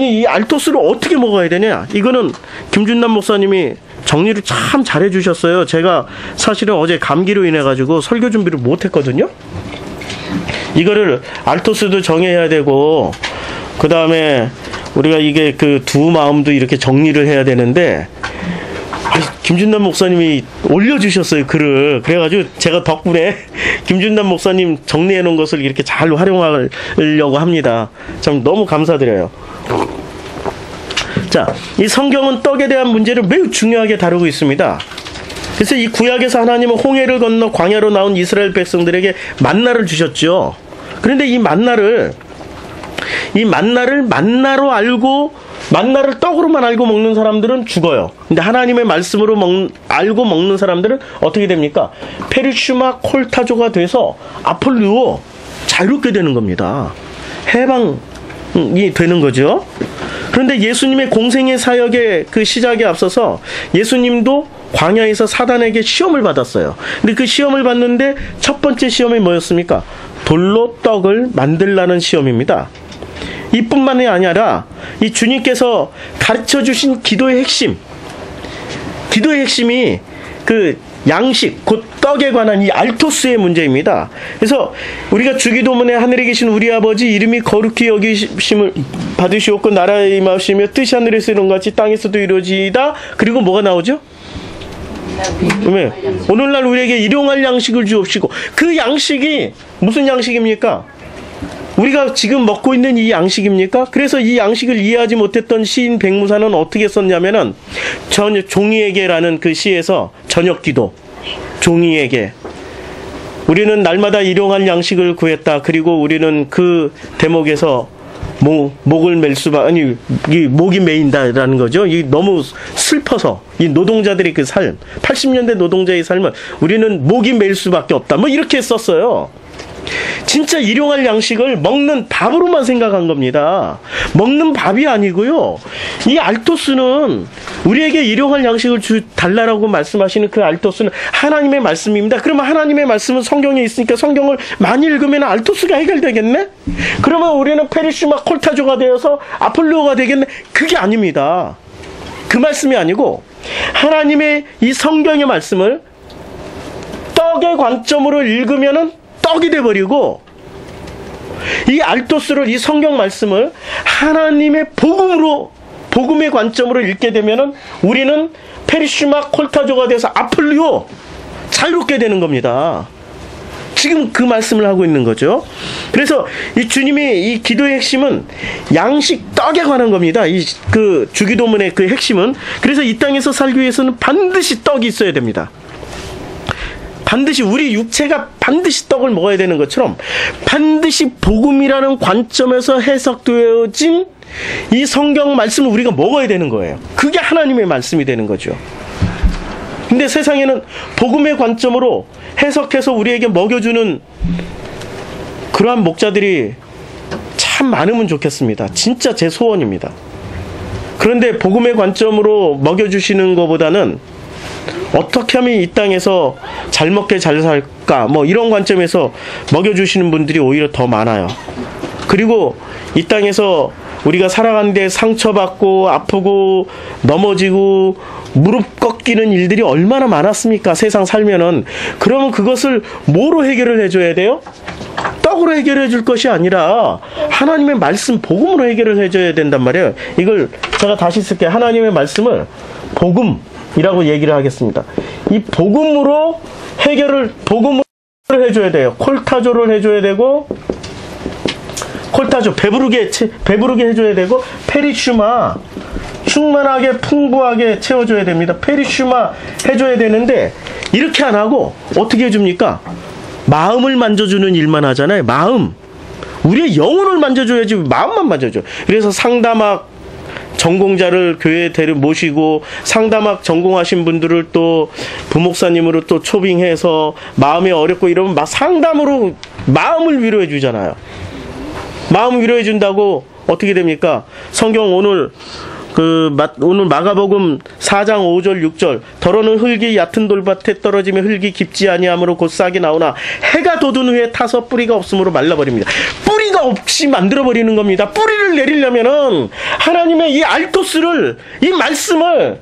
이 알토스를 어떻게 먹어야 되냐, 이거는 김준남 목사님이 정리를 참 잘해 주셨어요. 제가 사실은 어제 감기로 인해 가지고 설교 준비를 못 했거든요. 이거를 알토스도 정해야 되고, 그 다음에 우리가 이게 그 두 마음도 이렇게 정리를 해야 되는데, 김준남 목사님이 올려주셨어요, 글을. 그래가지고 제가 덕분에 김준남 목사님 정리해 놓은 것을 이렇게 잘 활용하려고 합니다. 참 너무 감사드려요. 자, 이 성경은 떡에 대한 문제를 매우 중요하게 다루고 있습니다. 그래서 이 구약에서 하나님은 홍해를 건너 광야로 나온 이스라엘 백성들에게 만나를 주셨죠. 그런데 이 만나를 떡으로만 알고 먹는 사람들은 죽어요. 근데 하나님의 말씀으로 알고 먹는 사람들은 어떻게 됩니까? 페리슈마 콜타조가 돼서 아폴리오 자유롭게 되는 겁니다. 해방이 되는 거죠. 그런데 예수님의 공생의 사역의 그 시작에 앞서서 예수님도 광야에서 사단에게 시험을 받았어요. 근데 그 시험을 받는데 첫 번째 시험이 뭐였습니까? 돌로 떡을 만들라는 시험입니다. 이뿐만이 아니라 이 주님께서 가르쳐 주신 기도의 핵심이 그 양식, 곧 떡에 관한 이 알토스의 문제입니다. 그래서 우리가 주기도문에 하늘에 계신 우리 아버지 이름이 거룩히 여기심을 받으시옵고 나라에 임하시며 뜻이 하늘에서 이룬 같이 땅에서도 이루어지이다. 그리고 뭐가 나오죠? 오늘날 우리에게 일용할 양식을 주옵시고, 그 양식이 무슨 양식입니까? 우리가 지금 먹고 있는 이 양식입니까? 그래서 이 양식을 이해하지 못했던 시인 백무사는 어떻게 썼냐면은 종이에게라는 그 시에서 저녁기도, 종이에게 우리는 날마다 일용할 양식을 구했다. 그리고 우리는 그 대목에서 목을 맬 수밖에, 아니, 목이 메인다라는 거죠. 이 너무 슬퍼서 이 노동자들의 그 삶, 80년대 노동자의 삶은 우리는 목이 메일 수밖에 없다. 뭐 이렇게 썼어요. 진짜 일용할 양식을 먹는 밥으로만 생각한 겁니다. 먹는 밥이 아니고요. 이 알토스는 우리에게 일용할 양식을 달라라고 말씀하시는 그 알토스는 하나님의 말씀입니다. 그러면 하나님의 말씀은 성경에 있으니까 성경을 많이 읽으면 알토스가 해결되겠네? 그러면 우리는 페리슈마 콜타조가 되어서 아폴로가 되겠네? 그게 아닙니다. 그 말씀이 아니고 하나님의 이 성경의 말씀을 떡의 관점으로 읽으면은 떡이 돼버리고, 이 알토스를, 이 성경 말씀을 하나님의 복음의 관점으로 읽게 되면은 우리는 페리슈마 콜타조가 돼서 아폴리오 자유롭게 되는 겁니다. 지금 그 말씀을 하고 있는 거죠. 그래서 이 주님의 이 기도의 핵심은 양식, 떡에 관한 겁니다. 이 그 주기도문의 그 핵심은. 그래서 이 땅에서 살기 위해서는 반드시 떡이 있어야 됩니다. 반드시 우리 육체가 반드시 떡을 먹어야 되는 것처럼 반드시 복음이라는 관점에서 해석되어진 이 성경 말씀을 우리가 먹어야 되는 거예요. 그게 하나님의 말씀이 되는 거죠. 근데 세상에는 복음의 관점으로 해석해서 우리에게 먹여주는 그러한 목자들이 참 많으면 좋겠습니다. 진짜 제 소원입니다. 그런데 복음의 관점으로 먹여주시는 것보다는 어떻게 하면 이 땅에서 잘 먹게 잘 살까 뭐 이런 관점에서 먹여주시는 분들이 오히려 더 많아요. 그리고 이 땅에서 우리가 살아가는데 상처받고 아프고 넘어지고 무릎 꺾이는 일들이 얼마나 많았습니까? 세상 살면은. 그러면 그것을 뭐로 해결을 해줘야 돼요? 떡으로 해결해 줄 것이 아니라 하나님의 말씀 복음으로 해결을 해줘야 된단 말이에요. 이걸 제가 다시 쓸게요. 하나님의 말씀을 복음이라고 얘기를 하겠습니다. 이 복음으로 복음으로 해줘야 돼요. 콜타조를 해줘야 되고, 콜타조 배부르게 해줘야 되고, 페리슈마 충만하게 풍부하게 채워줘야 됩니다. 페리슈마 해줘야 되는데 이렇게 안 하고 어떻게 해줍니까? 마음을 만져주는 일만 하잖아요. 마음. 우리의 영혼을 만져줘야지 마음만 만져줘. 그래서 상담학 전공자를 교회에 모시고 상담학 전공하신 분들을 또 부목사님으로 또 초빙해서 마음이 어렵고 이러면 상담으로 마음을 위로해 주잖아요. 마음 위로해 준다고 어떻게 됩니까? 성경 오늘 마가복음 4장 5절 6절 더러는 흙이 얕은 돌밭에 떨어지며 흙이 깊지 아니하므로 곧 싹이 나오나 해가 돋은 후에 타서 뿌리가 없으므로 말라버립니다. 뿌리가 없이 만들어버리는 겁니다. 뿌리를 내리려면은 하나님의 이 알토스를, 이 말씀을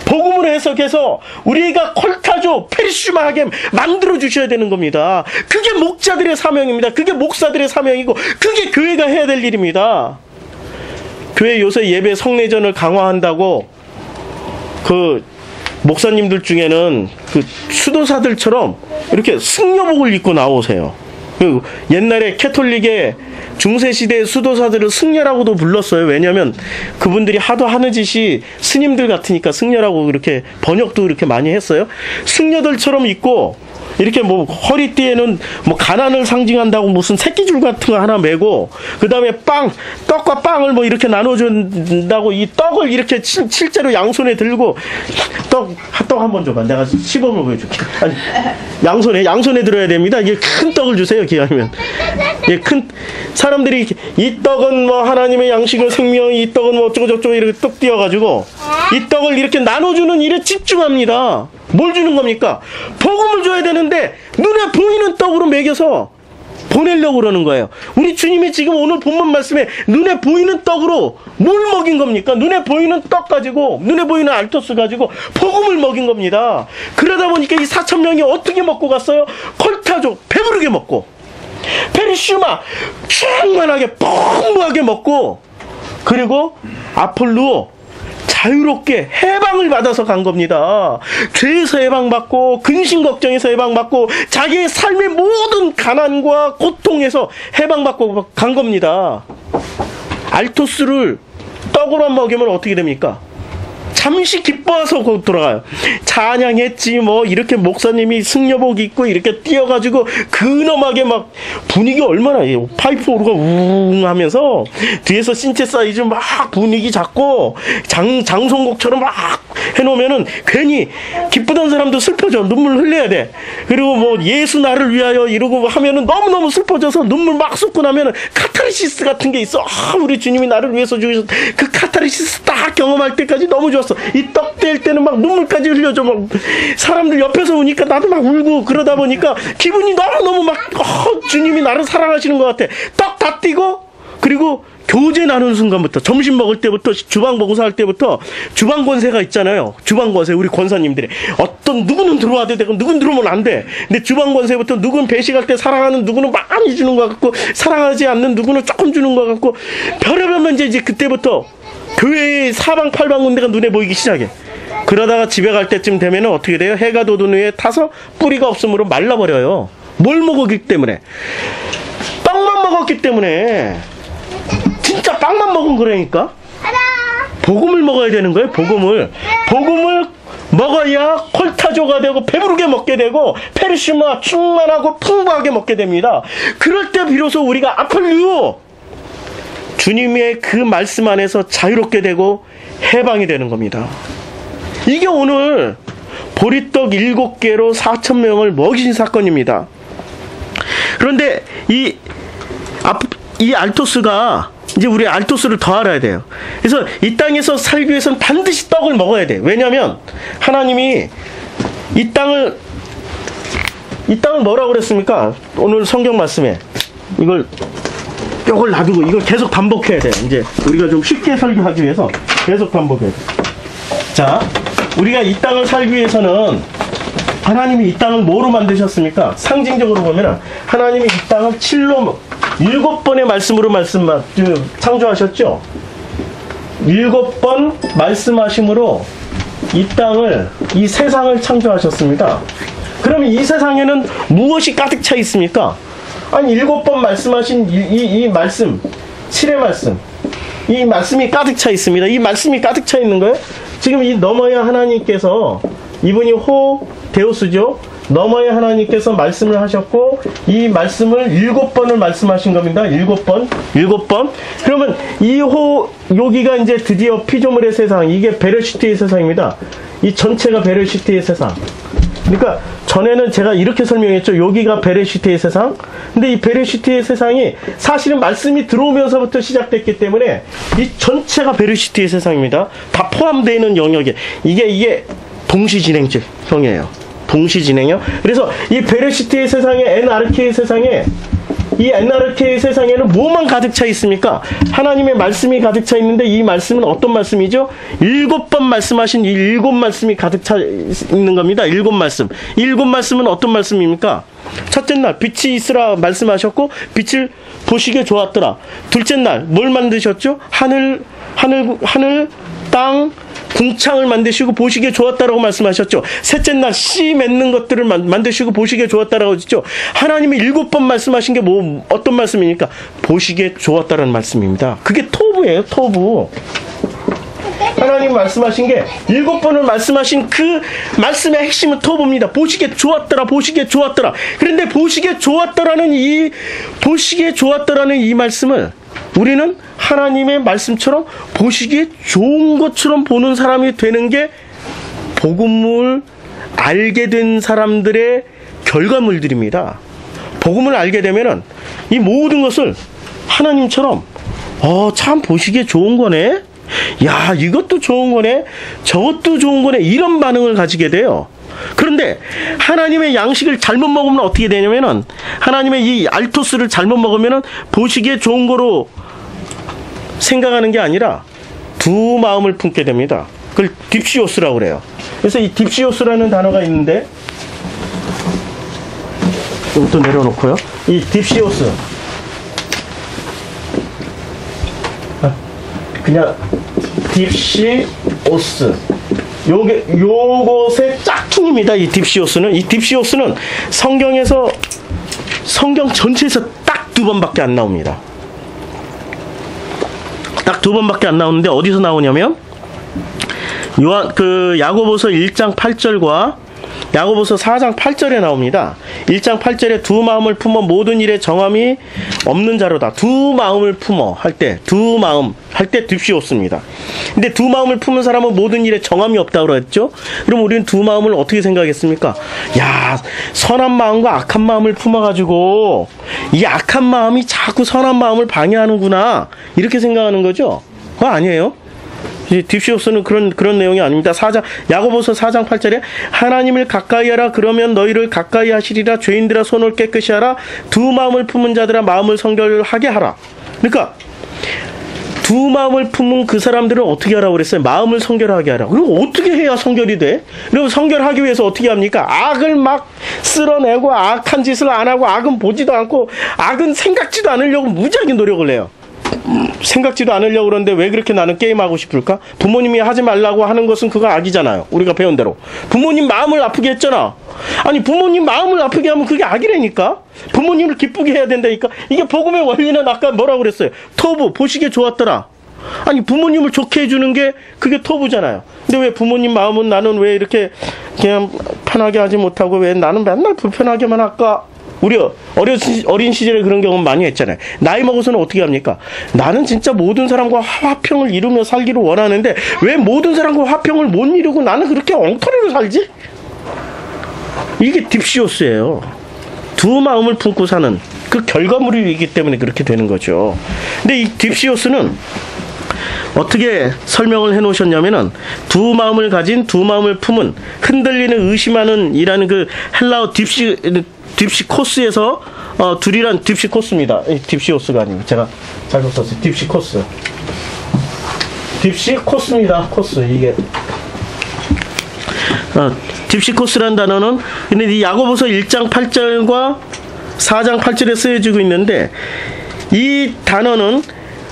복음으로 해석해서 우리가 콜타조 페리슈마하게 만들어 주셔야 되는 겁니다. 그게 목자들의 사명입니다. 그게 목사들의 사명이고 그게 교회가 해야 될 일입니다. 교회 요새 예배 성례전을 강화한다고 그 목사님들 중에는 그 수도사들처럼 이렇게 승려복을 입고 나오세요. 옛날에 캐톨릭의 중세시대의 수도사들을 승려라고도 불렀어요. 왜냐하면 그분들이 하도 하는 짓이 스님들 같으니까 승려라고 이렇게 번역도 이렇게 많이 했어요. 승려들처럼 입고 이렇게 뭐 허리띠에는 뭐 가난을 상징한다고 무슨 새끼줄 같은 거 하나 메고, 그 다음에 떡과 빵을 뭐 이렇게 나눠준다고 이 떡을 이렇게 실제로 양손에 들고 떡 한번 줘봐. 내가 시범을 보여줄게. 아니, 양손에 들어야 됩니다. 이게 큰 떡을 주세요. 기왕이면. 예, 큰 사람들이 이 떡은 뭐 하나님의 양식을 생명, 이 떡은 뭐 어쩌고저쩌고 이렇게 떡 띄어가지고 이 떡을 이렇게 나눠주는 일에 집중합니다. 뭘 주는 겁니까? 복음을 줘야 되는데 눈에 보이는 떡으로 먹여서 보내려고 그러는 거예요. 우리 주님이 지금 오늘 본문 말씀에 눈에 보이는 떡으로 뭘 먹인 겁니까? 눈에 보이는 떡 가지고, 눈에 보이는 알토스 가지고 복음을 먹인 겁니다. 그러다 보니까 이 4,000명이 어떻게 먹고 갔어요? 콜타조 배부르게 먹고, 페리슈마 충만하게 풍부하게 먹고, 그리고 아폴로 자유롭게 해방을 받아서 간 겁니다. 죄에서 해방받고, 근심 걱정에서 해방받고, 자기의 삶의 모든 가난과 고통에서 해방받고 간 겁니다. 알토스를 떡으로만 먹이면 어떻게 됩니까? 잠시 기뻐서 돌아가요. 찬양했지 뭐 이렇게 목사님이 승려복 입고 이렇게 뛰어가지고 근엄하게 막 분위기 얼마나, 파이프 오르가 우웅 하면서 뒤에서 신체사이즈 막 분위기 잡고 장송곡처럼 막 해놓으면은 괜히 기쁘던 사람도 슬퍼져. 눈물 흘려야 돼. 그리고 뭐 예수 나를 위하여 이러고 하면은 너무너무 슬퍼져서 눈물 막 쏟고 나면은 카타르시스 같은 게 있어. 우리 주님이 나를 위해서 죽으셨어. 그 카타르시스 딱 경험할 때까지 너무 좋았어. 이 떡 뗄 때는 막 눈물까지 흘려줘. 막 사람들 옆에서 우니까 나도 막 울고, 그러다 보니까 기분이 너무너무 막 주님이 나를 사랑하시는 것 같아. 떡 다 띄고, 그리고 교제 나누는 순간부터, 점심 먹을 때부터, 주방 봉사할 때부터 주방 권세가 있잖아요. 주방 권세, 우리 권사님들이 어떤 누구는 들어와도 되고 누구는 들어오면 안 돼. 근데 주방 권세부터 누구는 배식할 때 사랑하는 누구는 많이 주는 것 같고, 사랑하지 않는 누구는 조금 주는 것 같고, 별의별 문제. 이제 그때부터 교회의 사방팔방군데가 눈에 보이기 시작해. 그러다가 집에 갈 때쯤 되면 어떻게 돼요? 해가 돋은 후에 타서 뿌리가 없으므로 말라버려요. 뭘 먹었기 때문에? 빵만 먹었기 때문에. 진짜 빵만 먹은 거라니까? 복음을 먹어야 되는 거예요. 복음을 먹어야 콜타조가 되고 배부르게 먹게 되고 페르시마 충만하고 풍부하게 먹게 됩니다. 그럴 때 비로소 우리가 아폴루 주님의 그 말씀 안에서 자유롭게 되고 해방이 되는 겁니다. 이게 오늘 보리떡 7개로 4,000명을 먹이신 사건입니다. 그런데 이 알토스가 이제 우리 알토스를 더 알아야 돼요. 그래서 이 땅에서 살기 위해서는 반드시 떡을 먹어야 돼. 왜냐하면 하나님이 이 땅을 뭐라고 그랬습니까? 오늘 성경 말씀에 이걸 놔두고 이걸 계속 반복해야 돼. 이제 우리가 좀 쉽게 설교하기 위해서 계속 반복해야 돼. 자, 우리가 이 땅을 살기 위해서는 하나님이 이 땅을 뭐로 만드셨습니까? 상징적으로 보면 하나님이 이 땅을 7번의 말씀으로 창조하셨죠. 7번 말씀하심으로 이 세상을 창조하셨습니다. 그러면 이 세상에는 무엇이 가득 차 있습니까? 아니 7번 말씀하신 이 말씀, 7의 말씀, 이 말씀이 가득 차 있습니다. 이 말씀이 가득 차 있는 거예요. 지금 이 넘어야 하나님께서, 이분이 데우스죠. 넘어야 하나님께서 말씀을 하셨고 이 말씀을 7번을 말씀하신 겁니다. 7번. 그러면 여기가 이제 드디어 피조물의 세상, 이게 베레시트의 세상입니다. 이 전체가 베레시트의 세상. 그러니까 전에는 제가 이렇게 설명했죠. 여기가 베레시트의 세상. 근데 이 베레시트의 세상이 사실은 말씀이 들어오면서부터 시작됐기 때문에 이 전체가 베레시트의 세상입니다. 다 포함되어 있는 영역에 이게 동시진행형이에요. 동시진행형. 그래서 이 베레시트의 세상에, 엔아르케의 세상에, 이 엔아르케의 세상에는 뭐만 가득 차 있습니까? 하나님의 말씀이 가득 차 있는데 이 말씀은 어떤 말씀이죠? 7번 말씀하신 이 7 말씀이 가득 차 있는 겁니다. 7 말씀. 이 7 말씀은 어떤 말씀입니까? 첫째 날 빛이 있으라 말씀하셨고 빛을 보시기에 좋았더라. 둘째 날 뭘 만드셨죠? 하늘, 땅, 궁창을 만드시고 보시기에 좋았다라고 말씀하셨죠. 셋째 날 씨 맺는 것들을 만드시고 보시기에 좋았다라고 했죠. 하나님이 7번 말씀하신 게 어떤 말씀입니까? 보시기에 좋았다라는 말씀입니다. 그게 토부예요. 토부. 하나님 말씀하신 게 7번을 말씀하신 그 말씀의 핵심은 토부입니다. 보시기에 좋았더라. 그런데 보시기에 좋았더라는 이 말씀을 우리는 하나님의 말씀처럼 보시기에 좋은 것처럼 보는 사람이 되는 게 복음을 알게 된 사람들의 결과물들입니다. 복음을 알게 되면은 이 모든 것을 하나님처럼 참 보시기에 좋은 거네. 야, 이것도 좋은 거네. 저것도 좋은 거네. 이런 반응을 가지게 돼요. 그런데 하나님의 양식을 잘못 먹으면 어떻게 되냐면은 하나님의 이 알토스를 잘못 먹으면은 보시기에 좋은 거로 생각하는 게 아니라 두 마음을 품게 됩니다. 그걸 딥시오스라고 그래요. 그래서 이 딥시오스라는 단어가 있는데 이것도 내려놓고요. 이 딥시오스 그냥 딥시오스 요것의 짝퉁입니다. 이 딥시오스는. 이 딥시오스는 성경 전체에서 딱 2번밖에 안 나옵니다. 딱 2번밖에 안 나오는데 어디서 나오냐면 야고보서 1장 8절과 야고보서 4장 8절에 나옵니다. 1장 8절에 두 마음을 품어 모든 일에 정함이 없는 자로다. 두 마음을 품어 할 때 딥시오스입니다. 근데 두 마음을 품은 사람은 모든 일에 정함이 없다고 했죠. 그럼 우리는 두 마음을 어떻게 생각했습니까? 야, 선한 마음과 악한 마음을 품어가지고 이 악한 마음이 자꾸 선한 마음을 방해하는구나 이렇게 생각하는 거죠. 그거 아니에요. 딥시오스는 그런 내용이 아닙니다. 야고보서 4장 8절에 하나님을 가까이 하라. 그러면 너희를 가까이 하시리라. 죄인들아 손을 깨끗이 하라. 두 마음을 품은 자들아 마음을 성결하게 하라. 그러니까 두 마음을 품은 그 사람들은 어떻게 하라고 그랬어요? 마음을 성결하게 하라. 그리고 어떻게 해야 성결이 돼? 그리고 성결하기 위해서 어떻게 합니까? 악을 막 쓸어내고 악한 짓을 안 하고 악은 보지도 않고 악은 생각지도 않으려고 무지하게 노력을 해요. 생각지도 않으려고 그러는데 왜 그렇게 나는 게임하고 싶을까? 부모님이 하지 말라고 하는 것은 그거 악이잖아요. 우리가 배운 대로. 부모님 마음을 아프게 했잖아. 아니 부모님 마음을 아프게 하면 그게 악이라니까. 부모님을 기쁘게 해야 된다니까. 이게 복음의 원리는 아까 뭐라고 그랬어요? 토부, 보시기에 좋았더라. 아니 부모님을 좋게 해주는 게 그게 토부잖아요. 근데 왜 부모님 마음은 나는 왜 이렇게 그냥 편하게 하지 못하고 왜 나는 맨날 불편하게만 할까? 우리 어린 시절에 그런 경험 많이 했잖아요. 나이 먹어서는 어떻게 합니까? 나는 진짜 모든 사람과 화평을 이루며 살기를 원하는데 왜 모든 사람과 화평을 못 이루고 나는 그렇게 엉터리로 살지? 이게 딥시오스예요. 두 마음을 품고 사는 그 결과물이기 때문에 그렇게 되는 거죠. 근데 이 딥시오스는 어떻게 설명을 해 놓으셨냐면은 두 마음을 가진 두 마음을 품은 흔들리는 의심하는 이라는 그 헬라어 딥시코스에서 둘이란 딥시코스입니다. 딥시오스가 아니고 제가 잘못 썼어요. 딥시코스. 딥시코스입니다. 코스 이게 딥시코스라는 단어는 근데 이 야고보서 1장 8절과 4장 8절에 쓰여지고 있는데 이 단어는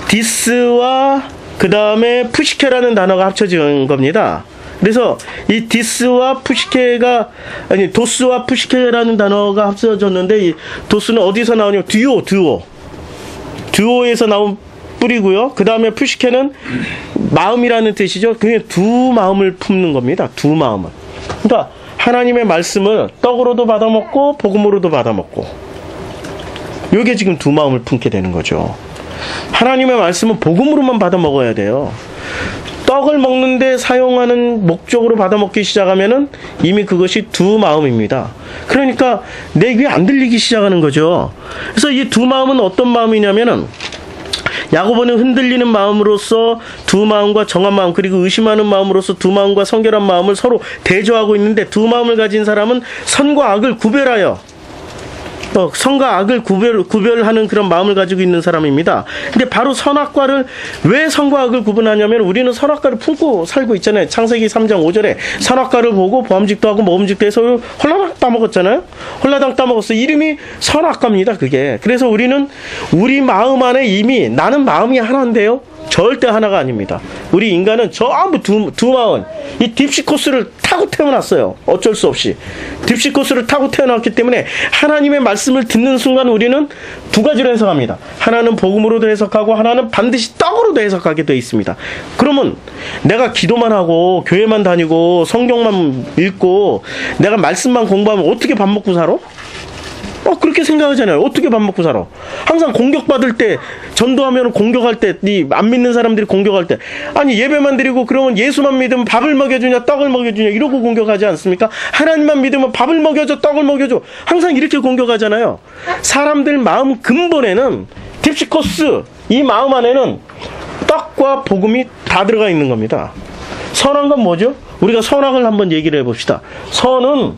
디스와 그 다음에 푸시케라는 단어가 합쳐진 겁니다. 그래서 이 디스와 푸시케가 아니 도스와 푸시케라는 단어가 합쳐졌는데 이 도스는 어디서 나오냐면 듀오에서 나온 뿌리고요. 그 다음에 푸시케는 마음이라는 뜻이죠. 그게 두 마음을 품는 겁니다. 두 마음을. 그러니까 하나님의 말씀을 떡으로도 받아먹고 복음으로도 받아먹고 이게 지금 두 마음을 품게 되는 거죠. 하나님의 말씀은 복음으로만 받아먹어야 돼요. 떡을 먹는데 사용하는 목적으로 받아먹기 시작하면은 이미 그것이 두 마음입니다. 그러니까 내 귀에 안 들리기 시작하는 거죠. 그래서 이 두 마음은 어떤 마음이냐면은 야고보는 흔들리는 마음으로서 두 마음과 정한 마음 그리고 의심하는 마음으로서 두 마음과 성결한 마음을 서로 대조하고 있는데 두 마음을 가진 사람은 선과 악을 구별하여 선과 악을 구별하는 그런 마음을 가지고 있는 사람입니다. 근데 바로 선악과를 왜 선과 악을 구분하냐면 우리는 선악과를 품고 살고 있잖아요. 창세기 3장 5절에 선악과를 보고 보암직도 하고 먹음직도 해서 홀라당 따먹었잖아요. 홀라당 따먹었어. 이름이 선악과입니다. 그게. 그래서 우리는 우리 마음 안에 이미 나는 마음이 하나인데요. 절대 하나가 아닙니다. 우리 인간은 전부 두 마음, 이 딥시코스를 타고 태어났어요. 어쩔 수 없이. 딥시코스를 타고 태어났기 때문에 하나님의 말씀을 듣는 순간 우리는 두 가지로 해석합니다. 하나는 복음으로도 해석하고 하나는 반드시 떡으로도 해석하게 되어 있습니다. 그러면 내가 기도만 하고 교회만 다니고 성경만 읽고 내가 말씀만 공부하면 어떻게 밥 먹고 살아? 그렇게 생각하잖아요. 어떻게 밥 먹고 살아? 항상 공격받을 때, 전도하면 공격할 때, 안 믿는 사람들이 공격할 때, 아니, 예배만 드리고 그러면 예수만 믿으면 밥을 먹여주냐, 떡을 먹여주냐, 이러고 공격하지 않습니까? 하나님만 믿으면 밥을 먹여줘, 떡을 먹여줘. 항상 이렇게 공격하잖아요. 사람들 마음 근본에는, 딥시코스, 이 마음 안에는 떡과 복음이 다 들어가 있는 겁니다. 선한 건 뭐죠? 우리가 선악을 한번 얘기를 해봅시다. 선은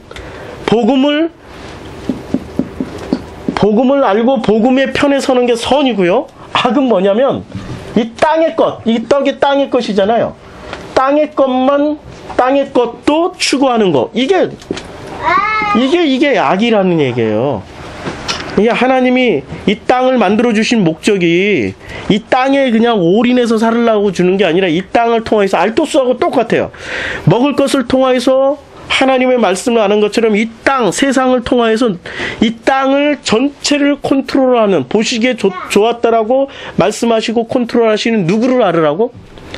복음을 알고 복음의 편에 서는 게 선이고요. 악은 뭐냐면 이 땅의 것, 이 떡이 땅의 것이잖아요. 땅의 것도 추구하는 거. 이게 악이라는 얘기예요. 이게 하나님이 이 땅을 만들어 주신 목적이 이 땅에 그냥 올인해서 살으려고 주는 게 아니라 이 땅을 통해서 알토스하고 똑같아요. 먹을 것을 통해서 하나님의 말씀을 아는 것처럼 이 땅, 세상을 통하여서 이 땅을 전체를 컨트롤하는, 보시기에 좋았다라고 말씀하시고 컨트롤하시는 누구를 알으라고?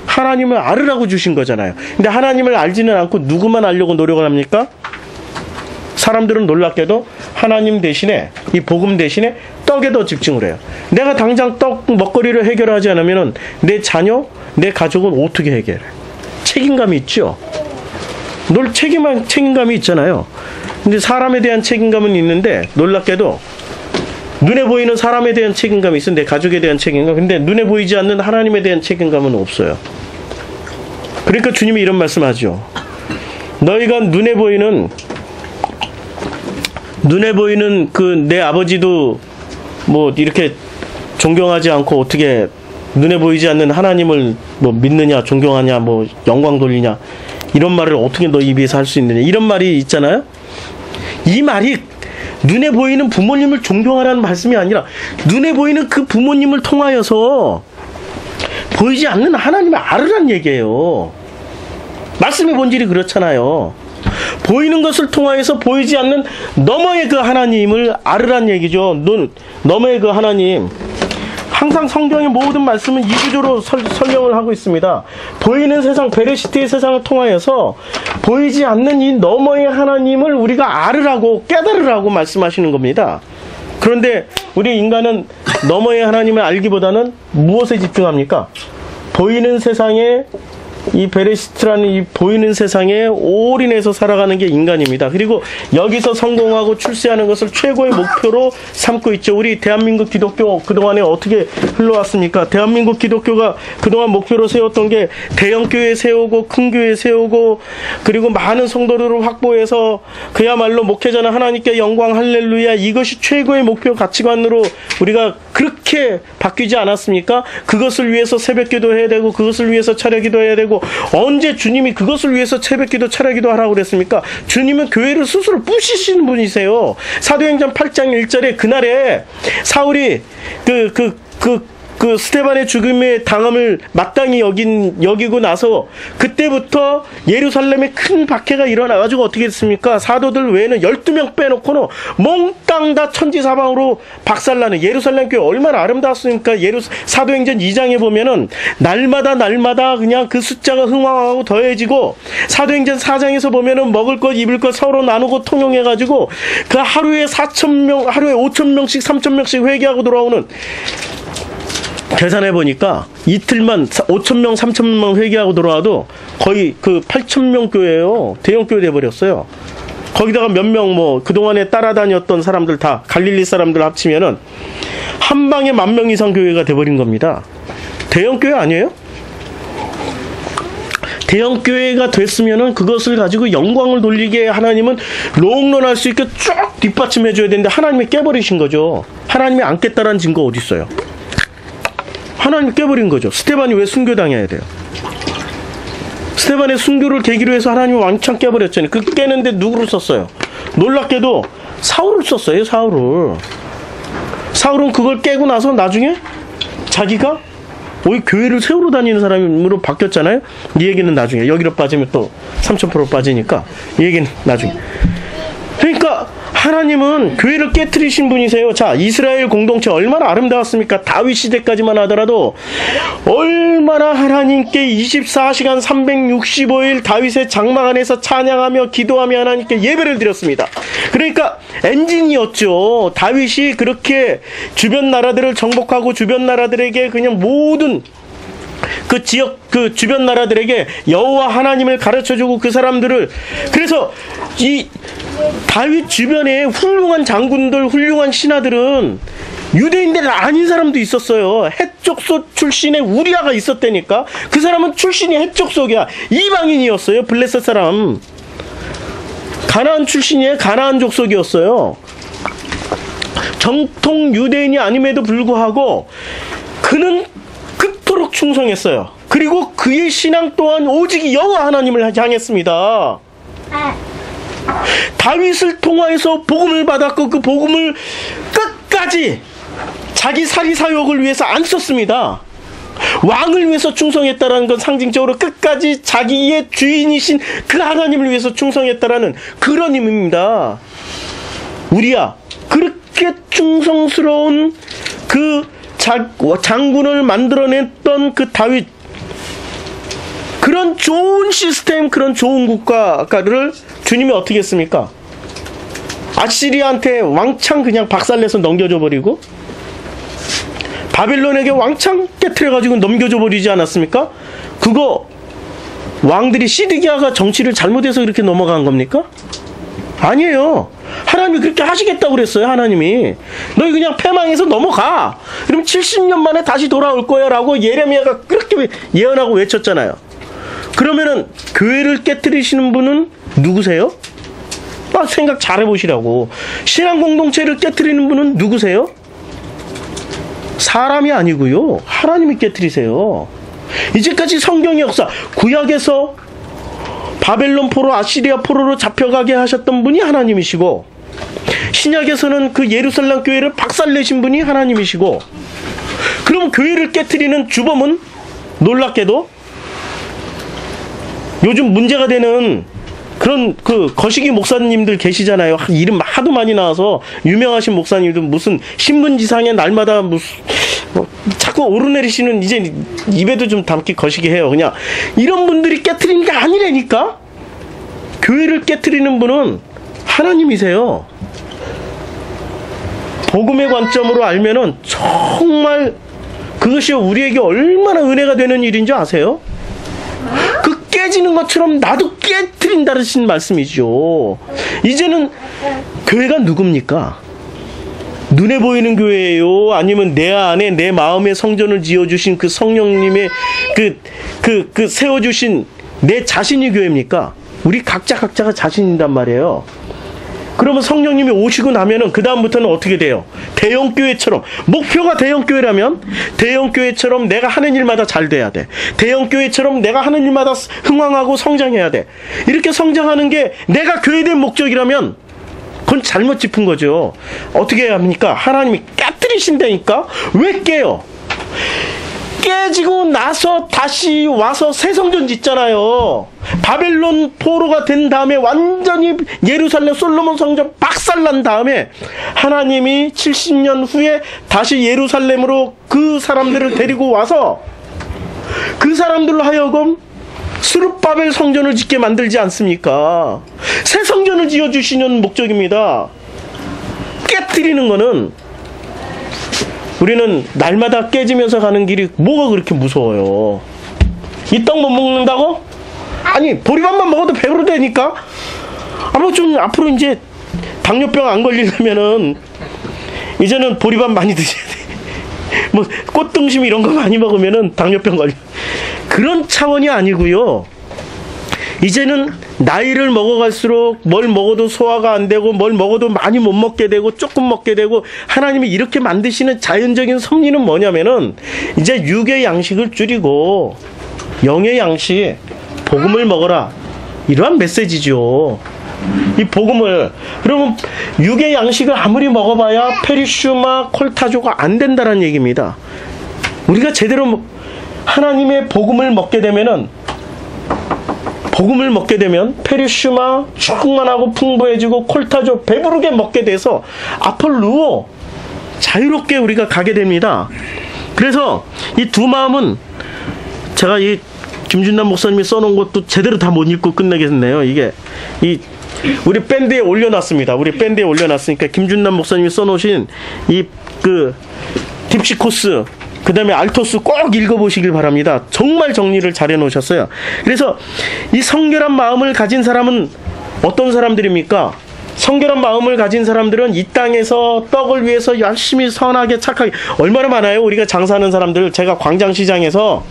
하나님을 알으라고 주신 거잖아요. 근데 하나님을 알지는 않고 누구만 알려고 노력을 합니까? 사람들은 놀랍게도 하나님 대신에, 이 복음 대신에 떡에 더 집중을 해요. 내가 당장 떡 먹거리를 해결하지 않으면 내 자녀, 내 가족은 어떻게 해결해? 책임감이 있죠? 늘 책임감이 있잖아요. 근데 사람에 대한 책임감은 있는데 놀랍게도 눈에 보이는 사람에 대한 책임감이 있어. 내 가족에 대한 책임감. 근데 눈에 보이지 않는 하나님에 대한 책임감은 없어요. 그러니까 주님이 이런 말씀하죠. 너희가 눈에 보이는 그 내 아버지도 뭐 이렇게 존경하지 않고 어떻게 눈에 보이지 않는 하나님을 뭐 믿느냐, 존경하냐, 뭐 영광 돌리냐, 이런 말을 어떻게 너 입에서 할 수 있느냐, 이런 말이 있잖아요. 이 말이 눈에 보이는 부모님을 존경하라는 말씀이 아니라 눈에 보이는 그 부모님을 통하여서 보이지 않는 하나님을 알으란 얘기예요. 말씀의 본질이 그렇잖아요. 보이는 것을 통하여서 보이지 않는 너머의 그 하나님을 알으란 얘기죠. 너머의 그 하나님. 항상 성경의 모든 말씀은 이 구조로 설명을 하고 있습니다. 보이는 세상, 베레시트의 세상을 통하여서 보이지 않는 이 너머의 하나님을 우리가 알으라고, 깨달으라고 말씀하시는 겁니다. 그런데 우리 인간은 너머의 하나님을 알기보다는 무엇에 집중합니까? 보이는 세상에, 이 베레시트라는 이 보이는 세상에 올인해서 살아가는 게 인간입니다. 그리고 여기서 성공하고 출세하는 것을 최고의 목표로 삼고 있죠. 우리 대한민국 기독교 그동안에 어떻게 흘러왔습니까? 대한민국 기독교가 그동안 목표로 세웠던 게 대형 교회 세우고 큰 교회 세우고 그리고 많은 성도들을 확보해서 그야말로 목회자는 하나님께 영광 할렐루야, 이것이 최고의 목표 가치관으로 우리가 그렇게 바뀌지 않았습니까? 그것을 위해서 새벽기도 해야 되고 그것을 위해서 차려기도 해야 되고, 언제 주님이 그것을 위해서 새벽기도 차려기도 하라고 그랬습니까? 주님은 교회를 스스로 부시시는 분이세요. 사도행전 8장 1절에 그날에 사울이 그 스데반의 죽음의 당함을 마땅히 여기고 나서 그때부터 예루살렘에 큰 박해가 일어나가지고 어떻게 됐습니까? 사도들 외에는 12명 빼놓고는 몽땅 다 천지사방으로 박살나는 예루살렘 교회 얼마나 아름다웠습니까? 사도행전 2장에 보면은 날마다 그냥 그 숫자가 흥황하고 더해지고, 사도행전 4장에서 보면은 먹을 것 입을 것 서로 나누고 통용해가지고 그 하루에 4,000명, 하루에 5,000명씩 3,000명씩 회개하고 돌아오는, 계산해 보니까 이틀만 5,000명, 3,000명 회개하고 들어와도 거의 그 8,000명 교회예요. 대형 교회 돼버렸어요. 거기다가 몇 명 그동안에 따라다녔던 사람들 다 갈릴리 사람들 합치면은 한 방에 10,000명 이상 교회가 돼버린 겁니다. 대형 교회 아니에요? 대형 교회가 됐으면은 그것을 가지고 영광을 돌리게 하나님은 롱런할 수 있게 쭉 뒷받침해 줘야 되는데 하나님이 깨버리신 거죠. 하나님이 안 깼다라는 증거 어디 있어요? 하나님 깨버린 거죠. 스데반이 왜 순교당해야 돼요? 스데반의 순교를 계기로 해서 하나님이 왕창 깨버렸잖아요. 그 깨는데 누구를 썼어요? 놀랍게도 사울을 썼어요. 사울은 그걸 깨고 나서 나중에 자기가 오히 교회를 세우러 다니는 사람으로 바뀌었잖아요. 이 얘기는 나중에, 여기로 빠지면 또 3,000% 빠지니까 이 얘기는 나중에. 그러니까 하나님은 교회를 깨트리신 분이세요. 자, 이스라엘 공동체 얼마나 아름다웠습니까? 다윗 시대까지만 하더라도 얼마나 하나님께 24시간 365일 다윗의 장막 안에서 찬양하며 기도하며 하나님께 예배를 드렸습니다. 그러니까 엔진이었죠. 다윗이 그렇게 주변 나라들을 정복하고 주변 나라들에게 그냥 모든 그 지역, 그 주변 나라들에게 여호와 하나님을 가르쳐주고 그 사람들을, 그래서 이 다윗 주변에 훌륭한 장군들, 훌륭한 신하들은 유대인들 아닌 사람도 있었어요. 헷족속 출신의 우리아가 있었다니까. 그 사람은 출신이 헷족속이야. 이방인이었어요. 블레셋 사람. 가나안 출신이에요. 가나안 족속이었어요. 정통 유대인이 아님에도 불구하고 그는 그토록 충성했어요. 그리고 그의 신앙 또한 오직 여호와 하나님을 향했습니다. 다윗을 통하여서 복음을 받았고 그 복음을 끝까지 자기 사리사욕을 위해서 안 썼습니다. 왕을 위해서 충성했다라는 건 상징적으로 끝까지 자기의 주인이신 그 하나님을 위해서 충성했다라는 그런 의미입니다. 우리야, 그렇게 충성스러운 그 장군을 만들어냈던 그 다윗, 그런 좋은 시스템, 그런 좋은 국가를 주님이 어떻게 했습니까? 아시리아한테 왕창 그냥 박살내서 넘겨줘 버리고, 바벨론에게 왕창 깨트려가지고 넘겨줘 버리지 않았습니까? 그거 왕들이 시드기야가 정치를 잘못해서 그렇게 넘어간 겁니까? 아니에요. 하나님이 그렇게 하시겠다고 그랬어요. 하나님이 너희 그냥 패망해서 넘어가, 그럼 70년 만에 다시 돌아올 거야 라고 예레미야가 그렇게 예언하고 외쳤잖아요. 그러면은 교회를 깨트리시는 분은 누구세요? 생각 잘 해보시라고. 신앙 공동체를 깨트리는 분은 누구세요? 사람이 아니고요, 하나님이 깨트리세요. 이제까지 성경의 역사, 구약에서 바벨론 포로, 아시리아 포로로 잡혀가게 하셨던 분이 하나님이시고, 신약에서는 그 예루살렘 교회를 박살내신 분이 하나님이시고, 그럼 교회를 깨트리는 주범은 놀랍게도 요즘 문제가 되는 그런 그 거시기 목사님들 계시잖아요. 이름 하도 많이 나와서 유명하신 목사님들 무슨 신문지상에 날마다 무슨 자꾸 오르내리시는, 이제 입에도 좀 담기 거시기해요. 그냥 이런 분들이 깨트리는 게 아니라니까. 교회를 깨트리는 분은 하나님이세요. 복음의 관점으로 알면은 정말 그것이 우리에게 얼마나 은혜가 되는 일인 줄 아세요? 그 깨지는 것처럼 나도 깨트린다는 말씀이죠. 이제는 교회가 누굽니까? 눈에 보이는 교회예요? 아니면 내 안에 내 마음의 성전을 지어주신 그 성령님의 그 세워주신 내 자신이 교회입니까? 우리 각자가 자신이란 말이에요. 그러면 성령님이 오시고 나면은 그 다음부터는 어떻게 돼요? 대형교회처럼, 목표가 대형교회라면 대형교회처럼 내가 하는 일마다 잘 돼야 돼. 대형교회처럼 내가 하는 일마다 흥왕하고 성장해야 돼. 이렇게 성장하는 게 내가 교회된 목적이라면 그건 잘못 짚은 거죠. 어떻게 해야 합니까? 하나님이 깨뜨리신다니까? 왜 깨요? 깨지고 나서 다시 와서 새 성전 짓잖아요. 바벨론 포로가 된 다음에 완전히 예루살렘 솔로몬 성전 박살난 다음에 하나님이 70년 후에 다시 예루살렘으로 그 사람들을 데리고 와서 그 사람들로 하여금 스룹바벨 성전을 짓게 만들지 않습니까? 새 성전을 지어주시는 목적입니다. 깨뜨리는 거는 우리는 날마다 깨지면서 가는 길이 뭐가 그렇게 무서워요? 이 떡 못 먹는다고? 아니 보리밥만 먹어도 배부르 되니까. 아마 좀 앞으로 이제 당뇨병 안 걸리려면은 이제는 보리밥 많이 드셔야 돼. 뭐 꽃등심 이런 거 많이 먹으면은 당뇨병 걸려. 그런 차원이 아니고요. 이제는 나이를 먹어갈수록 뭘 먹어도 소화가 안 되고 뭘 먹어도 많이 못 먹게 되고 조금 먹게 되고 하나님이 이렇게 만드시는 자연적인 섭리는 뭐냐면은 이제 육의 양식을 줄이고 영의 양식, 복음을 먹어라. 이러한 메시지죠. 이 복음을. 그러면 육의 양식을 아무리 먹어봐야 페리슈마, 콜타조가 안 된다는 얘기입니다. 우리가 제대로 하나님의 복음을 먹게 되면은 페리슈마 충만하고 풍부해지고 콜타조 배부르게 먹게 돼서 앞을 누워 자유롭게 우리가 가게 됩니다. 그래서 이 두 마음은 제가 이 김준남 목사님이 써놓은 것도 제대로 다 못 읽고 끝내겠네요. 이게 우리 밴드에 올려놨습니다. 우리 밴드에 올려놨으니까 김준남 목사님이 써놓으신 딥시 코스 그 다음에 알토스 꼭 읽어보시길 바랍니다. 정말 정리를 잘 해놓으셨어요. 그래서 이 성결한 마음을 가진 사람은 어떤 사람들입니까? 성결한 마음을 가진 사람들은 이 땅에서 떡을 위해서 열심히 선하게 착하게. 얼마나 많아요? 우리가 장사하는 사람들. 제가 광장시장에서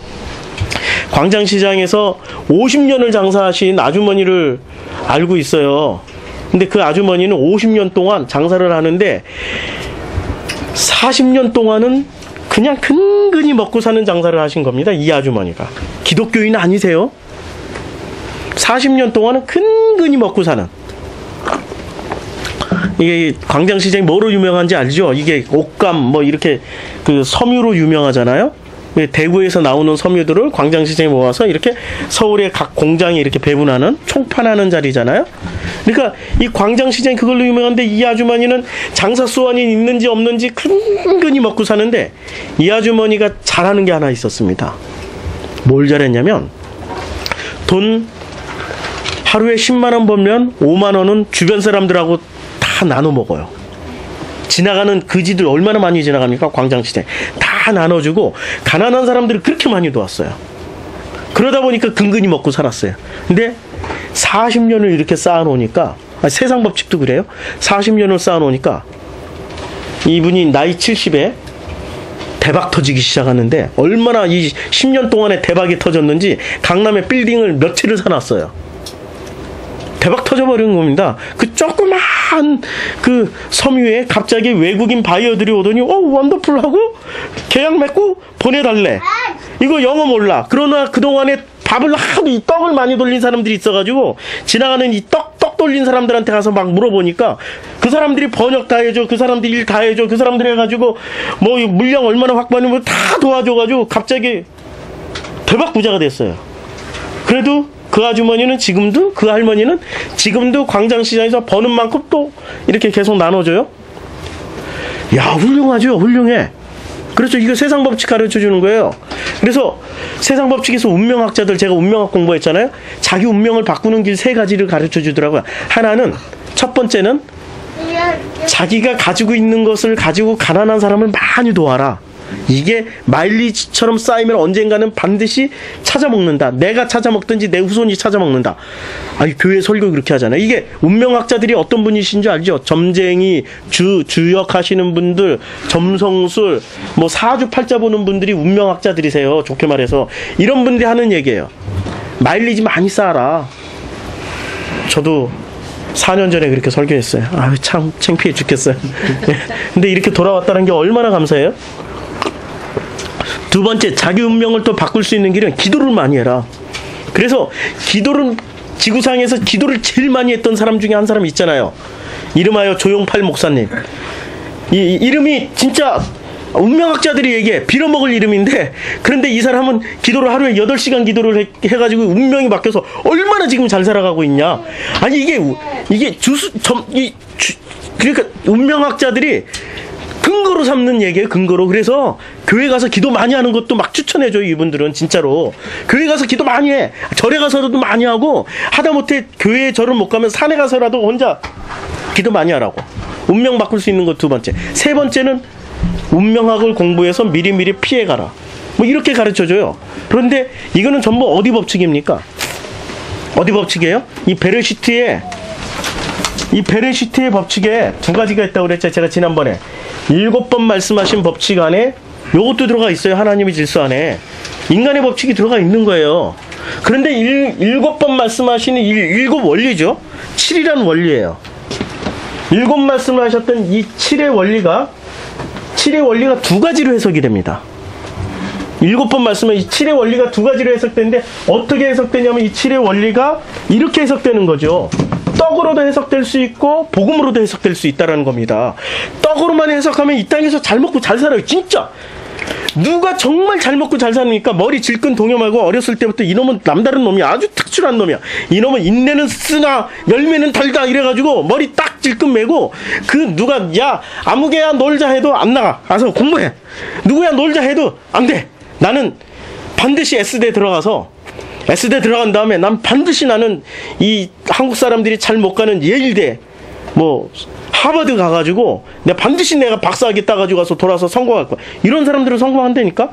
50년을 장사하신 아주머니를 알고 있어요. 근데 그 아주머니는 50년 동안 장사를 하는데 40년 동안은 그냥 근근히 먹고 사는 장사를 하신 겁니다. 이 아주머니가. 기독교인 아니세요? 40년 동안은 근근히 먹고 사는. 이게 광장시장이 뭐로 유명한지 알죠? 이게 옷감 뭐 이렇게 그 섬유로 유명하잖아요. 대구에서 나오는 섬유들을 광장시장에 모아서 이렇게 서울의 각 공장에 이렇게 배분하는 총판하는 자리잖아요. 그러니까 이 광장시장이 그걸로 유명한데 이 아주머니는 장사 수완이 있는지 없는지 근근히 먹고 사는데 이 아주머니가 잘하는 게 하나 있었습니다. 뭘 잘했냐면 돈 하루에 10만원 벌면 5만원은 주변 사람들하고 다 나눠 먹어요. 지나가는 그지들 얼마나 많이 지나갑니까? 광장시장에 다 나눠주고 가난한 사람들이 그렇게 많이 도왔어요. 그러다 보니까 근근히 먹고 살았어요. 근데 40년을 이렇게 쌓아놓으니까 세상 법칙도 그래요. 40년을 쌓아놓으니까 이분이 나이 70에 대박 터지기 시작하는데 얼마나 이 10년 동안에 대박이 터졌는지 강남에 빌딩을 몇 채를 사놨어요. 대박 터져버리는 겁니다. 그 조그만 그 섬유에 갑자기 외국인 바이어들이 오더니 원더풀하고 계약 맺고 보내달래. 이거 영어 몰라. 그러나 그동안에 밥을 하도 이 떡을 많이 돌린 사람들이 있어가지고 지나가는 이 떡 돌린 사람들한테 가서 막 물어보니까 그 사람들이 번역 다 해줘, 그 사람들이 일 다 해줘, 그 사람들이 해가지고 뭐 물량 얼마나 확보하는 다 도와줘가지고 갑자기 대박 부자가 됐어요. 그래도 그 아주머니는 지금도, 그 할머니는 지금도 광장시장에서 버는 만큼 또 이렇게 계속 나눠줘요. 야, 훌륭하죠. 훌륭해. 그렇죠. 이거 세상 법칙 가르쳐 주는 거예요. 그래서 세상 법칙에서 운명학자들, 제가 운명학 공부했잖아요. 자기 운명을 바꾸는 길 3가지를 가르쳐 주더라고요. 하나는, 첫 번째는 자기가 가지고 있는 것을 가지고 가난한 사람을 많이 도와라. 이게 마일리지처럼 쌓이면 언젠가는 반드시 찾아먹는다. 내가 찾아먹든지 내 후손이 찾아먹는다. 아니, 교회 설교 그렇게 하잖아요. 이게 운명학자들이 어떤 분이신 줄 알죠? 점쟁이, 주역하시는 분들, 점성술, 뭐 사주팔자 보는 분들이 운명학자들이세요. 좋게 말해서. 이런 분들이 하는 얘기예요. 마일리지 많이 쌓아라. 저도 4년 전에 그렇게 설교했어요. 아유, 참 창피해 죽겠어요. 근데 이렇게 돌아왔다는 게 얼마나 감사해요? 두 번째, 자기 운명을 또 바꿀 수 있는 길은 기도를 많이 해라. 그래서 기도를, 지구상에서 기도를 제일 많이 했던 사람 중에 한 사람이 있잖아요. 이름하여 조용팔 목사님. 이 이름이 진짜 운명학자들이 얘기해 빌어먹을 이름인데, 그런데 이 사람은 기도를 하루에 8시간 기도를 해가지고 운명이 바뀌어서 얼마나 지금 잘 살아가고 있냐. 아니, 이게 그러니까 운명학자들이 근거로 삼는 얘기예요. 근거로. 그래서 교회 가서 기도 많이 하는 것도 막 추천해줘요. 이분들은 진짜로 교회 가서 기도 많이 해. 절에 가서도 많이 하고, 하다못해 교회에 절을 못 가면 산에 가서라도 혼자 기도 많이 하라고. 운명 바꿀 수 있는 것 두 번째. 세 번째는 운명학을 공부해서 미리미리 피해가라. 뭐 이렇게 가르쳐줘요. 그런데 이거는 전부 어디 법칙입니까? 어디 법칙이에요? 이 베레시트의 법칙에 두 가지가 있다고 그랬죠. 제가 지난번에 7번 말씀하신 법칙 안에 요것도 들어가 있어요. 하나님의 질서 안에 인간의 법칙이 들어가 있는 거예요. 그런데 7번 말씀하시는 7 원리죠. 7이라는 원리예요. 7 말씀하셨던 이 7의 원리가 두 가지로 해석이 됩니다. 7번 말씀은 이 7의 원리가 두 가지로 해석되는데, 어떻게 해석되냐면 이 7의 원리가 이렇게 해석되는 거죠. 떡으로도 해석될 수 있고 복음으로도 해석될 수 있다는 겁니다. 떡으로만 해석하면 이 땅에서 잘 먹고 잘 살아요. 진짜 누가 정말 잘 먹고 잘 사니까 머리 질끈 동요하고, 어렸을 때부터 이놈은 남다른 놈이야. 아주 특출한 놈이야. 이놈은 인내는 쓰나 열매는 달다 이래가지고 머리 딱 질끈 매고, 누가 야 아무개야 놀자 해도 안 나가. 가서 공부해. 누구야 놀자 해도 안 돼. 나는 반드시 S대 들어가서 S대 들어간 다음에 난 반드시 나는 이 한국 사람들이 잘 못 가는 예일대, 뭐 하버드 가가지고 내가 박사학위 따가지고 가서 돌아서 성공할 거야. 이런 사람들은 성공한다니까?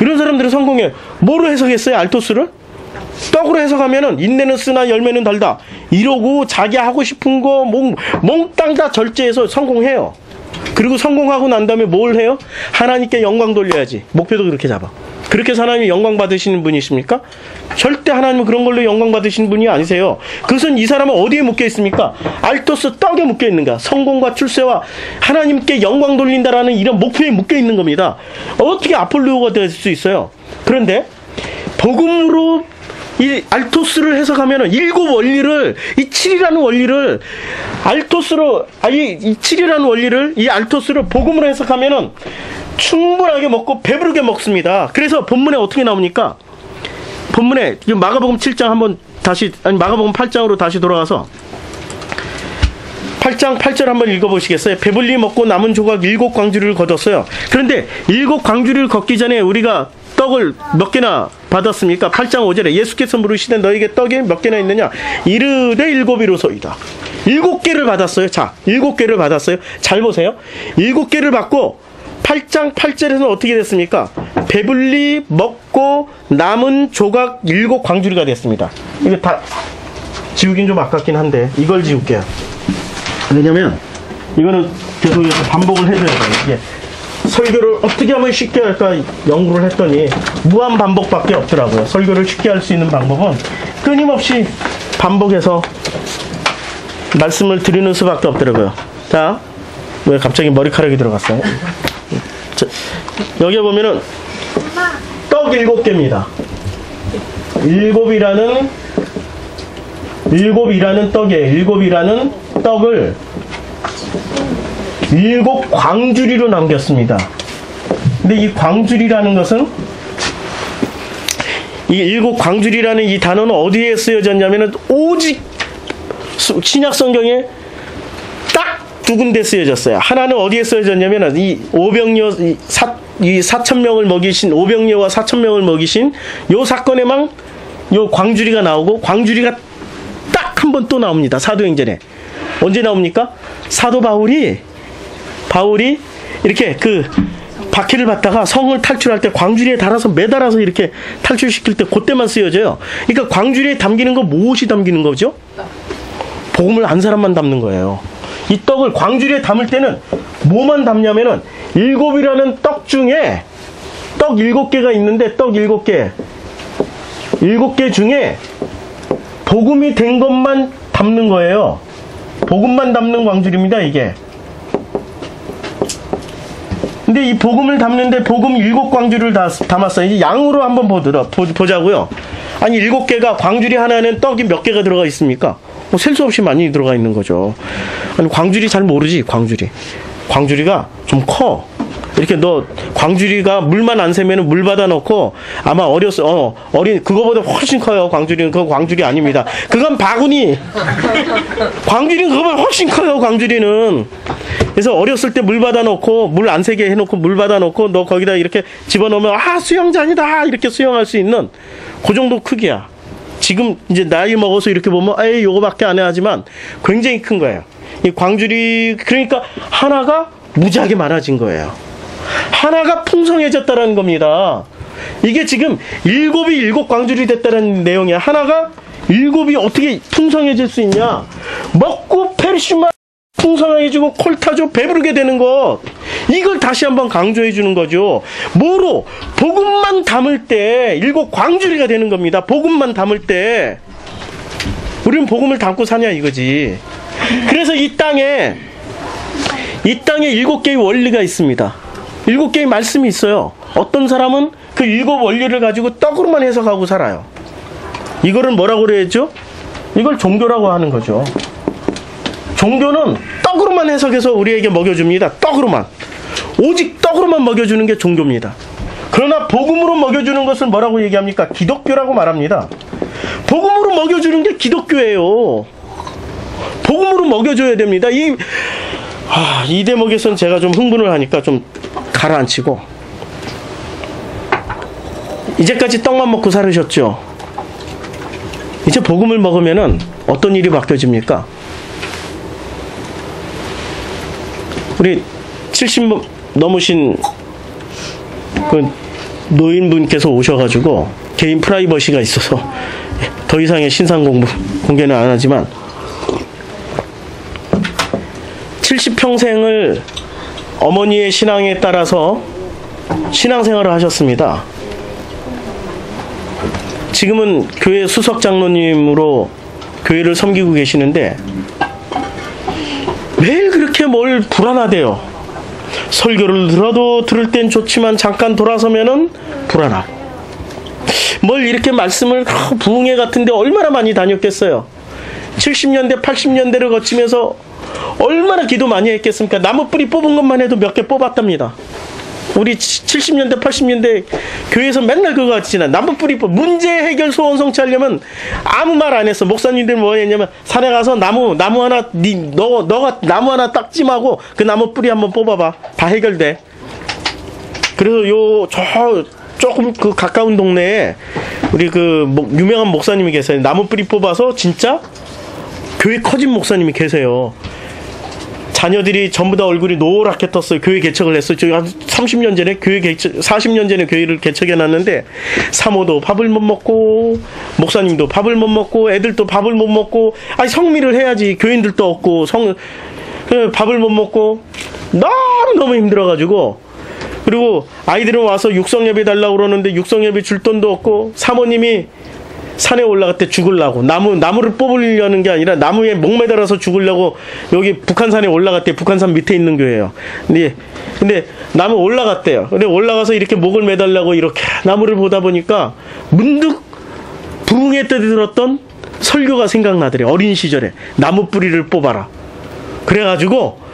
이런 사람들은 성공해. 뭐로 해석했어요? 알토스를? 떡으로 해석하면은 인내는 쓰나 열매는 달다 이러고 자기 하고 싶은 거 몽땅 다 절제해서 성공해요. 그리고 성공하고 난 다음에 뭘 해요? 하나님께 영광 돌려야지. 목표도 그렇게 잡아. 그렇게 해서 하나님이 영광 받으시는 분이십니까? 절대 하나님은 그런 걸로 영광 받으시는 분이 아니세요. 그것은 이 사람은 어디에 묶여 있습니까? 알토스 떡에 묶여 있는가? 성공과 출세와 하나님께 영광 돌린다라는 이런 목표에 묶여 있는 겁니다. 어떻게 아폴로가 될 수 있어요? 그런데 복음으로 이 알토스를 해석하면은 7 원리를, 이 7이라는 원리를 알토스로, 이 7이라는 원리를 이 알토스를 복음으로 해석하면은 충분하게 먹고 배부르게 먹습니다. 그래서 본문에 어떻게 나옵니까? 본문에 마가복음 7장 한번 마가복음 8장으로 다시 돌아가서 8장 8절 한번 읽어보시겠어요? 배불리 먹고 남은 조각 7 광주리를 거뒀어요. 그런데 7 광주리를 걷기 전에 우리가 떡을 몇 개나 받았습니까? 8장 5절에 예수께서 물으시되 너에게 떡이 몇 개나 있느냐? 이르되 7이로소이다. 7개를 받았어요. 자, 7개를 받았어요. 잘 보세요. 7개를 받고 8장 8절에서는 어떻게 됐습니까? 배불리 먹고 남은 조각 7 광주리가 됐습니다. 이거 다 지우긴 좀 아깝긴 한데 이걸 지울게요. 왜냐면 이거는 계속 반복을 해줘야 돼요. 이게 설교를 어떻게 하면 쉽게 할까 연구를 했더니 무한 반복밖에 없더라고요. 설교를 쉽게 할 수 있는 방법은 끊임없이 반복해서 말씀을 드리는 수밖에 없더라고요. 자, 왜 갑자기 머리카락이 들어갔어요? 자, 여기 보면은 떡 7개입니다. 7이라는 떡이에요. 7이라는 떡을 7 광주리로 남겼습니다. 근데 이 광주리라는 것은, 이 7 광주리라는 이 단어는 어디에 쓰여졌냐면은 오직 신약 성경에 딱 2군데 쓰여졌어요. 하나는 어디에 쓰여졌냐면은 이 오병이어, 이 4,000명을 먹이신, 오병이어와 4,000명을 먹이신 요 사건에만 요 광주리가 나오고, 광주리가 딱 한 번 또 나옵니다. 사도행전에. 언제 나옵니까? 사도 바울이 이렇게 그 바퀴를 받다가 성을 탈출할 때 광주리에 달아서 매달아서 이렇게 탈출시킬 때 그때만 쓰여져요. 그러니까 광주리에 담기는 건 무엇이 담기는 거죠? 복음을 안 사람만 담는 거예요. 이 떡을 광주리에 담을 때는 뭐만 담냐면은 7이라는 떡 중에 떡 7개가 있는데 떡 7개 7개 중에 복음이 된 것만 담는 거예요. 복음만 담는 광주리입니다, 이게. 근데 이 복음을 담는데 복음 7광주리를 담았어요. 이제 양으로 한번 보자고요. 아니 7개가 광주리 하나에는 떡이 몇 개가 들어가 있습니까? 뭐 셀 수 없이 많이 들어가 있는 거죠. 아니 광주리 잘 모르지, 광주리가 좀 커. 이렇게 너 광주리가 물만 안 새면은 물 받아 넣고 아마 어린 그거보다 훨씬 커요. 광주리는 그거 광주리 아닙니다. 그건 바구니. 광주리는 그거보다 훨씬 커요. 광주리는. 그래서 어렸을 때 물 받아 넣고 물 안 새게 해놓고 물 받아 넣고 너 거기다 이렇게 집어넣으면 수영장이다 이렇게 수영할 수 있는 그 정도 크기야. 지금 이제 나이 먹어서 이렇게 보면 에이 요거밖에 안 해 하지만 굉장히 큰 거예요. 이 광주리 그러니까 하나가 무지하게 많아진 거예요. 하나가 풍성해졌다는 겁니다. 이게 지금 7이 7광주리 됐다는 내용이야. 하나가 7이 어떻게 풍성해질 수 있냐? 먹고 페르시마 풍성해지고 콜타조 배부르게 되는 것. 이걸 다시 한번 강조해 주는 거죠. 뭐로? 복음만 담을 때 7광주리가 되는 겁니다. 복음만 담을 때. 우리는 복음을 담고 사냐 이거지. 그래서 이 땅에 7개의 원리가 있습니다. 7개의 말씀이 있어요. 어떤 사람은 그 7 원리를 가지고 떡으로만 해석하고 살아요. 이거를 뭐라고 그랬죠? 이걸 종교라고 하는 거죠. 종교는 떡으로만 해석해서 우리에게 먹여줍니다. 떡으로만. 오직 떡으로만 먹여주는 게 종교입니다. 그러나 복음으로 먹여주는 것을 뭐라고 얘기합니까? 기독교라고 말합니다. 복음으로 먹여주는 게 기독교예요. 복음으로 먹여줘야 됩니다. 이 대목에서는 제가 좀 흥분을 하니까 좀 가라앉히고. 이제까지 떡만 먹고 살으셨죠? 이제 복음을 먹으면은 어떤 일이 바뀌어집니까? 우리 70 넘으신 그 노인분께서 오셔가지고 개인 프라이버시가 있어서 더 이상의 신상 공개는 안 하지만 70평생을 어머니의 신앙에 따라서 신앙생활을 하셨습니다. 지금은 교회 수석 장로님으로 교회를 섬기고 계시는데 매일 그렇게 뭘 불안하대요. 설교를 들어도 들을 땐 좋지만 잠깐 돌아서면은 불안하고. 뭘 이렇게 말씀을 부흥회 같은데 얼마나 많이 다녔겠어요. 70년대 80년대를 거치면서 얼마나 기도 많이 했겠습니까? 나무 뿌리 뽑은 것만 해도 몇 개 뽑았답니다. 우리 70년대 80년대 교회에서 맨날 그거 같지나 나무 뿌리 문제 해결 소원 성취하려면 아무 말 안 했어. 목사님들 뭐 했냐면 산에 가서 나무 하나 너가 나무 하나 딱 찜하고 그 나무 뿌리 한번 뽑아봐. 다 해결돼. 그래서 조금 그 가까운 동네에 우리 그 유명한 목사님이 계세요. 나무 뿌리 뽑아서 진짜 교회 커진 목사님이 계세요. 자녀들이 전부 다 얼굴이 노랗게 떴어요. 교회 개척을 했어요. 저희 한 30년 전에 40년 전에 교회를 개척해놨는데 사모도 밥을 못 먹고 목사님도 밥을 못 먹고 애들도 밥을 못 먹고 성미를 해야지. 교인들도 없고 밥을 못 먹고 너무 힘들어가지고 그리고 아이들은 와서 육성예배 달라고 그러는데 육성예배 줄 돈도 없고 사모님이 산에 올라갔대 죽으려고 나무를 뽑으려는 게 아니라 나무에 목매달아서 죽으려고 여기 북한산에 올라갔대. 북한산 밑에 있는 교회예요. 근데 나무 올라갔대요. 근데 올라가서 이렇게 목을 매달라고 이렇게 나무를 보다 보니까 문득 부흥회 때 들었던 설교가 생각나더래. 어린 시절에 나무 뿌리를 뽑아라. 그래가지고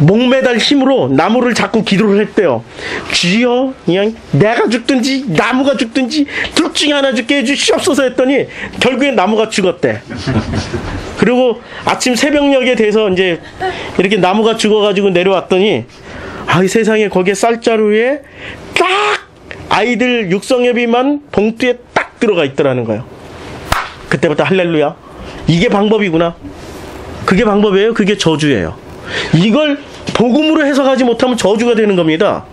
목매달 힘으로 나무를 잡고 기도를 했대요. 주여 그냥 내가 죽든지 나무가 죽든지 둘 중에 하나 죽게 해주시옵소서 했더니 결국엔 나무가 죽었대. 그리고 아침 새벽녘에 돼서 이제 이렇게 나무가 죽어가지고 내려왔더니 이 세상에 거기에 쌀자루에 딱 아이들 육성예비만 봉투에 딱 들어가 있더라는 거예요. 그때부터 할렐루야, 이게 방법이구나. 그게 방법이에요? 그게 저주예요. 이걸 복음으로 해석하지 못하면 저주가 되는 겁니다.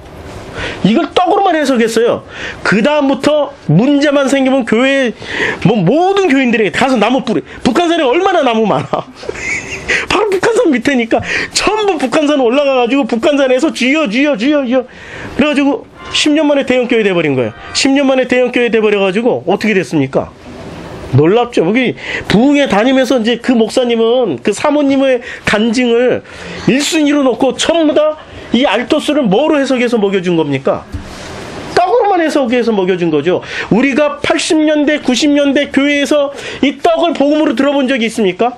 이걸 떡으로만 해석했어요. 그 다음부터 문제만 생기면 교회 모든 교인들에게 가서 나무 뿌리. 북한산에 얼마나 나무 많아. 바로 북한산 밑에니까 전부 북한산 올라가가지고 북한산에서 주여 그래가지고 10년 만에 대형교회 돼버린 거예요. 10년 만에 대형교회 돼버려가지고 어떻게 됐습니까? 놀랍죠. 여기 부흥회 다니면서 이제 그 목사님은 그 사모님의 간증을 1순위로 놓고 전부 다 이 알토스를 뭐로 해석해서 먹여준 겁니까? 떡으로만 해석해서 먹여준 거죠. 우리가 80년대, 90년대 교회에서 이 떡을 복음으로 들어본 적이 있습니까?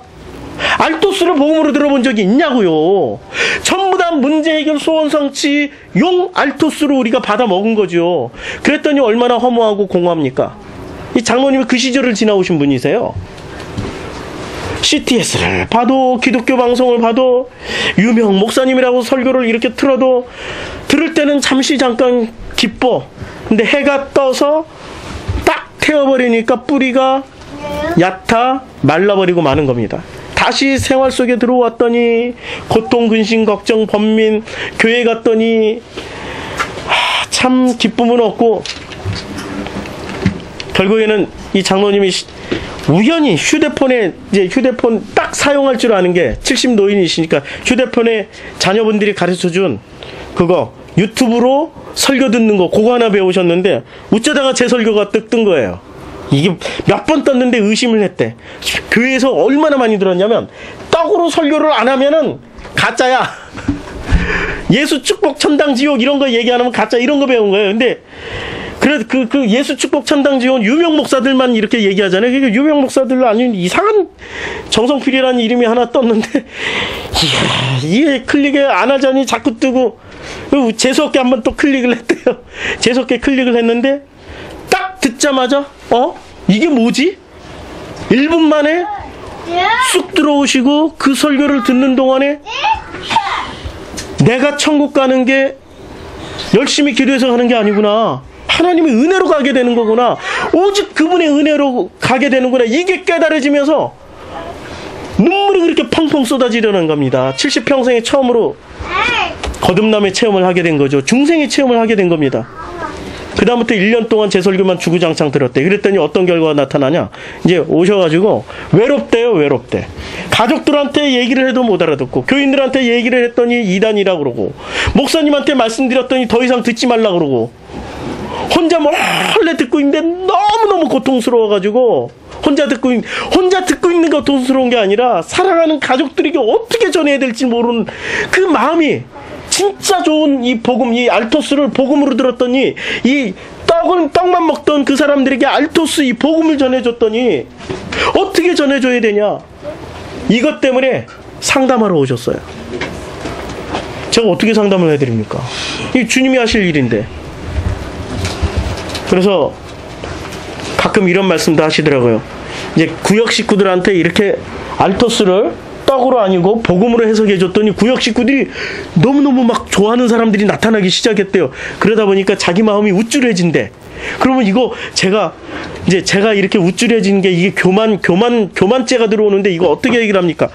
알토스를 복음으로 들어본 적이 있냐고요. 전부 다 문제 해결, 소원 성취, 용 알토스로 우리가 받아 먹은 거죠. 그랬더니 얼마나 허무하고 공허합니까? 이 장로님이 그 시절을 지나오신 분이세요. CTS를 봐도 기독교 방송을 봐도 유명 목사님이라고 설교를 이렇게 틀어도 들을 때는 잠깐 기뻐. 근데 해가 떠서 딱 태워버리니까 뿌리가 얕아 말라버리고 마는 겁니다. 다시 생활 속에 들어왔더니 고통, 근심, 걱정, 번민, 교회 갔더니 참 기쁨은 없고 결국에는 이 장로님이 우연히 휴대폰 딱 사용할 줄 아는 게 70 노인이시니까 휴대폰에 자녀분들이 가르쳐준 그거 유튜브로 설교 듣는 거 그거 하나 배우셨는데 어쩌다가 제 설교가 뜬 거예요. 이게 몇 번 떴는데 의심을 했대. 교회에서 얼마나 많이 들었냐면 떡으로 설교를 안 하면은 가짜야. 예수 축복 천당 지옥 이런 거 얘기 안 하면 가짜 이런 거 배운 거예요. 근데 그래 그 예수 축복 천당 지옥 유명 목사들만 이렇게 얘기하잖아요. 그러니까 유명 목사들로 아닌 이상한 정성필이라는 이름이 하나 떴는데 이게 클릭에 안 하자니 자꾸 뜨고 재수없게 한번 또 클릭을 했대요. 재수없게 클릭을 했는데 딱 듣자마자 이게 뭐지? 1분 만에 쑥 들어오시고 그 설교를 듣는 동안에 내가 천국 가는 게 열심히 기도해서 가는 게 아니구나. 하나님의 은혜로 가게 되는 거구나. 오직 그분의 은혜로 가게 되는구나. 이게 깨달아지면서 눈물이 그렇게 펑펑 쏟아지려는 겁니다. 70평생에 처음으로 거듭남의 체험을 하게 된 거죠. 중생의 체험을 하게 된 겁니다. 그 다음부터 1년 동안 제 설교만 주구장창 들었대. 그랬더니 어떤 결과가 나타나냐. 이제 오셔가지고 외롭대요. 외롭대. 가족들한테 얘기를 해도 못 알아듣고 교인들한테 얘기를 했더니 이단이라고 그러고 목사님한테 말씀드렸더니 더 이상 듣지 말라 그러고 혼자 몰래 듣고 있는데 너무너무 고통스러워가지고 혼자 듣고 있는 게 고통스러운 게 아니라 사랑하는 가족들에게 어떻게 전해야 될지 모르는 그 마음이 진짜 좋은 이 복음, 이 알토스를 복음으로 들었더니 이 떡만 먹던 그 사람들에게 알토스 이 복음을 전해줬더니 어떻게 전해줘야 되냐. 이것 때문에 상담하러 오셨어요. 제가 어떻게 상담을 해드립니까? 이 주님이 하실 일인데. 그래서 가끔 이런 말씀도 하시더라고요. 이제 구역 식구들한테 이렇게 알토스를 떡으로 아니고 복음으로 해석해줬더니 구역 식구들이 너무너무 막 좋아하는 사람들이 나타나기 시작했대요. 그러다 보니까 자기 마음이 우쭐해진대. 그러면 이거 제가 이렇게 우쭐해진 게 이게 교만죄가 들어오는데 이거 어떻게 얘기를 합니까?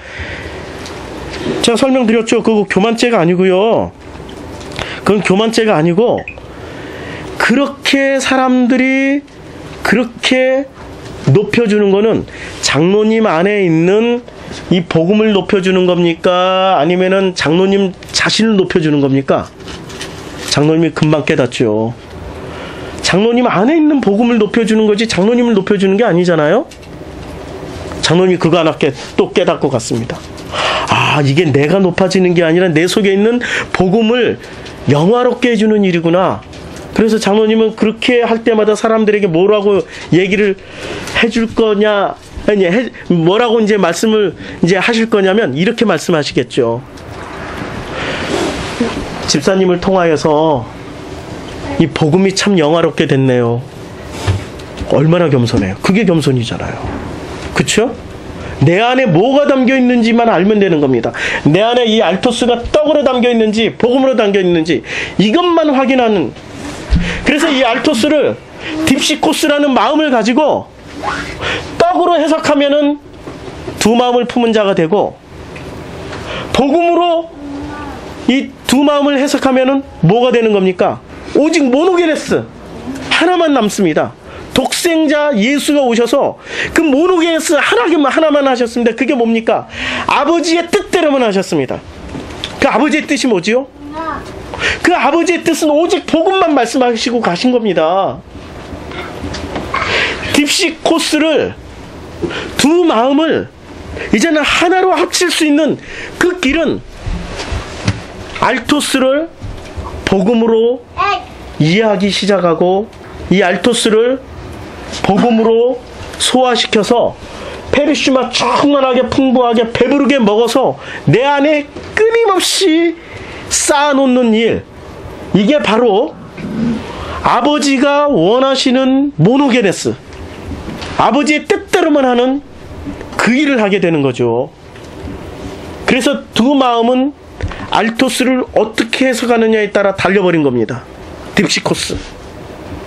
제가 설명드렸죠. 그거 교만죄가 아니고요. 그건 교만죄가 아니고 그렇게 사람들이 그렇게 높여주는 거는 장로님 안에 있는 이 복음을 높여주는 겁니까? 아니면은 장로님 자신을 높여주는 겁니까? 장로님이 금방 깨닫죠. 장로님 안에 있는 복음을 높여주는 거지 장로님을 높여주는 게 아니잖아요. 장로님이 그거 하나 또 깨닫고 갔습니다. 이게 내가 높아지는 게 아니라 내 속에 있는 복음을 영화롭게 해주는 일이구나. 그래서 장로님은 그렇게 할 때마다 사람들에게 뭐라고 얘기를 해줄 거냐, 뭐라고 이제 말씀을 이제 하실 거냐면 이렇게 말씀하시겠죠. 집사님을 통하여서 이 복음이 참 영화롭게 됐네요. 얼마나 겸손해요. 그게 겸손이잖아요. 그쵸? 내 안에 뭐가 담겨 있는지만 알면 되는 겁니다. 내 안에 이 알토스가 떡으로 담겨 있는지 복음으로 담겨 있는지 이것만 확인하는. 그래서 이 알토스를 딥시코스라는 마음을 가지고 떡으로 해석하면은 두 마음을 품은 자가 되고 복음으로 이 두 마음을 해석하면은 뭐가 되는 겁니까? 오직 모노게네스 하나만 남습니다. 독생자 예수가 오셔서 그 모노게네스 하나만 하셨습니다. 그게 뭡니까? 아버지의 뜻대로만 하셨습니다. 그 아버지의 뜻이 뭐지요? 그 아버지의 뜻은 오직 복음만 말씀하시고 가신 겁니다. 딥시코스를, 두 마음을 이제는 하나로 합칠 수 있는 그 길은 알토스를 복음으로 이해하기 시작하고, 이 알토스를 복음으로 소화시켜서 페르시마 충만하게 풍부하게 배부르게 먹어서 내 안에 끊임없이 쌓아놓는 일, 이게 바로 아버지가 원하시는 모노게네스, 아버지의 뜻대로만 하는 그 일을 하게 되는 거죠. 그래서 두 마음은 알토스를 어떻게 해석하느냐에 따라 달려버린 겁니다. 딥시코스.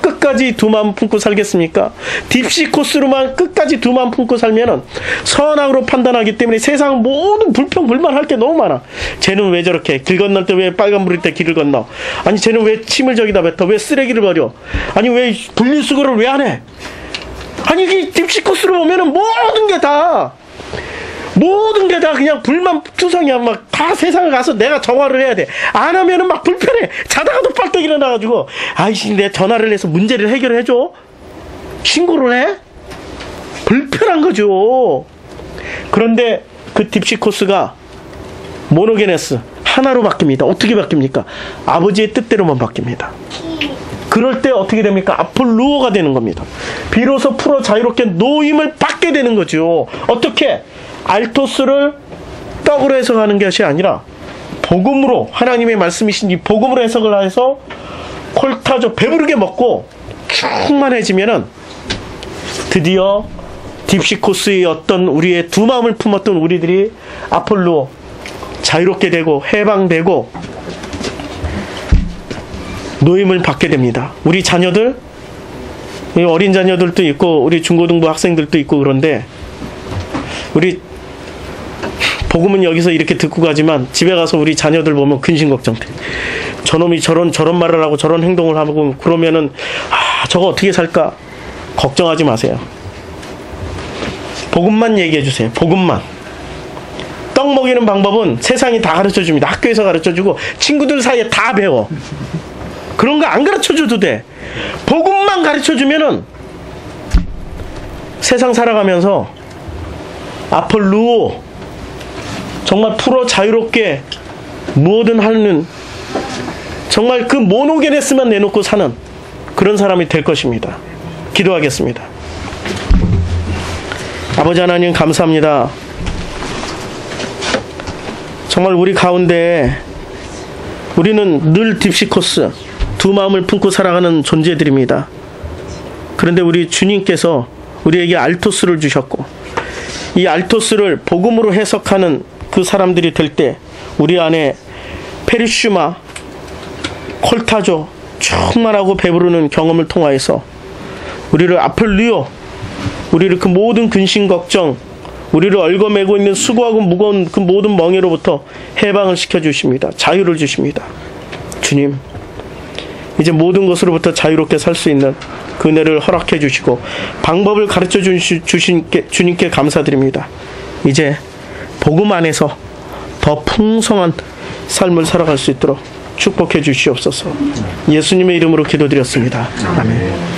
끝까지 두 마음 품고 살겠습니까? 딥시코스로만 끝까지 두 마음 품고 살면은 선악으로 판단하기 때문에 세상 모든 불평 불만할 게 너무 많아. 쟤는 왜 저렇게 길 건널 때 왜 빨간불일 때 길을 건너? 아니 쟤는 왜 침을 저기다 뱉어? 왜 쓰레기를 버려? 아니 왜 분리수거를 왜 안 해? 아니 이 딥시코스로 보면은 모든 게 다 그냥 불만투성이야. 막 다 세상에 가서 내가 정화를 해야 돼. 안 하면은 막 불편해. 자다가도 빨떡 일어나가지고, 아이씨, 내 전화를 해서 문제를 해결해줘? 신고를 해? 불편한 거죠. 그런데 그 딥시코스가 모노게네스, 하나로 바뀝니다. 어떻게 바뀝니까? 아버지의 뜻대로만 바뀝니다. 그럴 때 어떻게 됩니까? 아폴루오가 되는 겁니다. 비로소 풀어 자유롭게 노임을 받게 되는 거죠. 어떻게? 알토스를 떡으로 해석하는 것이 아니라 복음으로, 하나님의 말씀이신 이 복음으로 해석을 해서 콜타조 배부르게 먹고 충만해지면은 드디어 딥시코스의 어떤 우리의 두 마음을 품었던 우리들이 아폴루오 자유롭게 되고 해방되고 노임을 받게 됩니다. 우리 자녀들, 어린 자녀들도 있고 우리 중고등부 학생들도 있고 그런데 우리 복음은 여기서 이렇게 듣고 가지만 집에 가서 우리 자녀들 보면 근심 걱정돼. 저놈이 저런 말을 하고 저런 행동을 하고 그러면은 저거 어떻게 살까? 걱정하지 마세요. 복음만 얘기해 주세요. 복음만. 떡 먹이는 방법은 세상이 다 가르쳐 줍니다. 학교에서 가르쳐 주고 친구들 사이에 다 배워. 그런 거 안 가르쳐 줘도 돼. 복음만 가르쳐 주면은 세상 살아가면서 아폴루오 정말 풀어 자유롭게 뭐든 하는, 정말 그 모노게네스만 내놓고 사는 그런 사람이 될 것입니다. 기도하겠습니다. 아버지 하나님 감사합니다. 정말 우리 가운데 우리는 늘 딥시코스, 두 마음을 품고 살아가는 존재들입니다. 그런데 우리 주님께서 우리에게 알토스를 주셨고, 이 알토스를 복음으로 해석하는 그 사람들이 될 때 우리 안에 페르슈마, 콜타조 충만하고 배부르는 경험을 통하여서 우리를 아폴루오, 우리를 그 모든 근심 걱정, 우리를 얽어매고 있는 수고하고 무거운 그 모든 멍에로부터 해방을 시켜주십니다. 자유를 주십니다. 주님, 이제 모든 것으로부터 자유롭게 살 수 있는 그 은혜를 허락해 주시고 방법을 가르쳐 주신 주님께 감사드립니다. 이제 복음 안에서 더 풍성한 삶을 살아갈 수 있도록 축복해 주시옵소서. 예수님의 이름으로 기도드렸습니다. 아멘.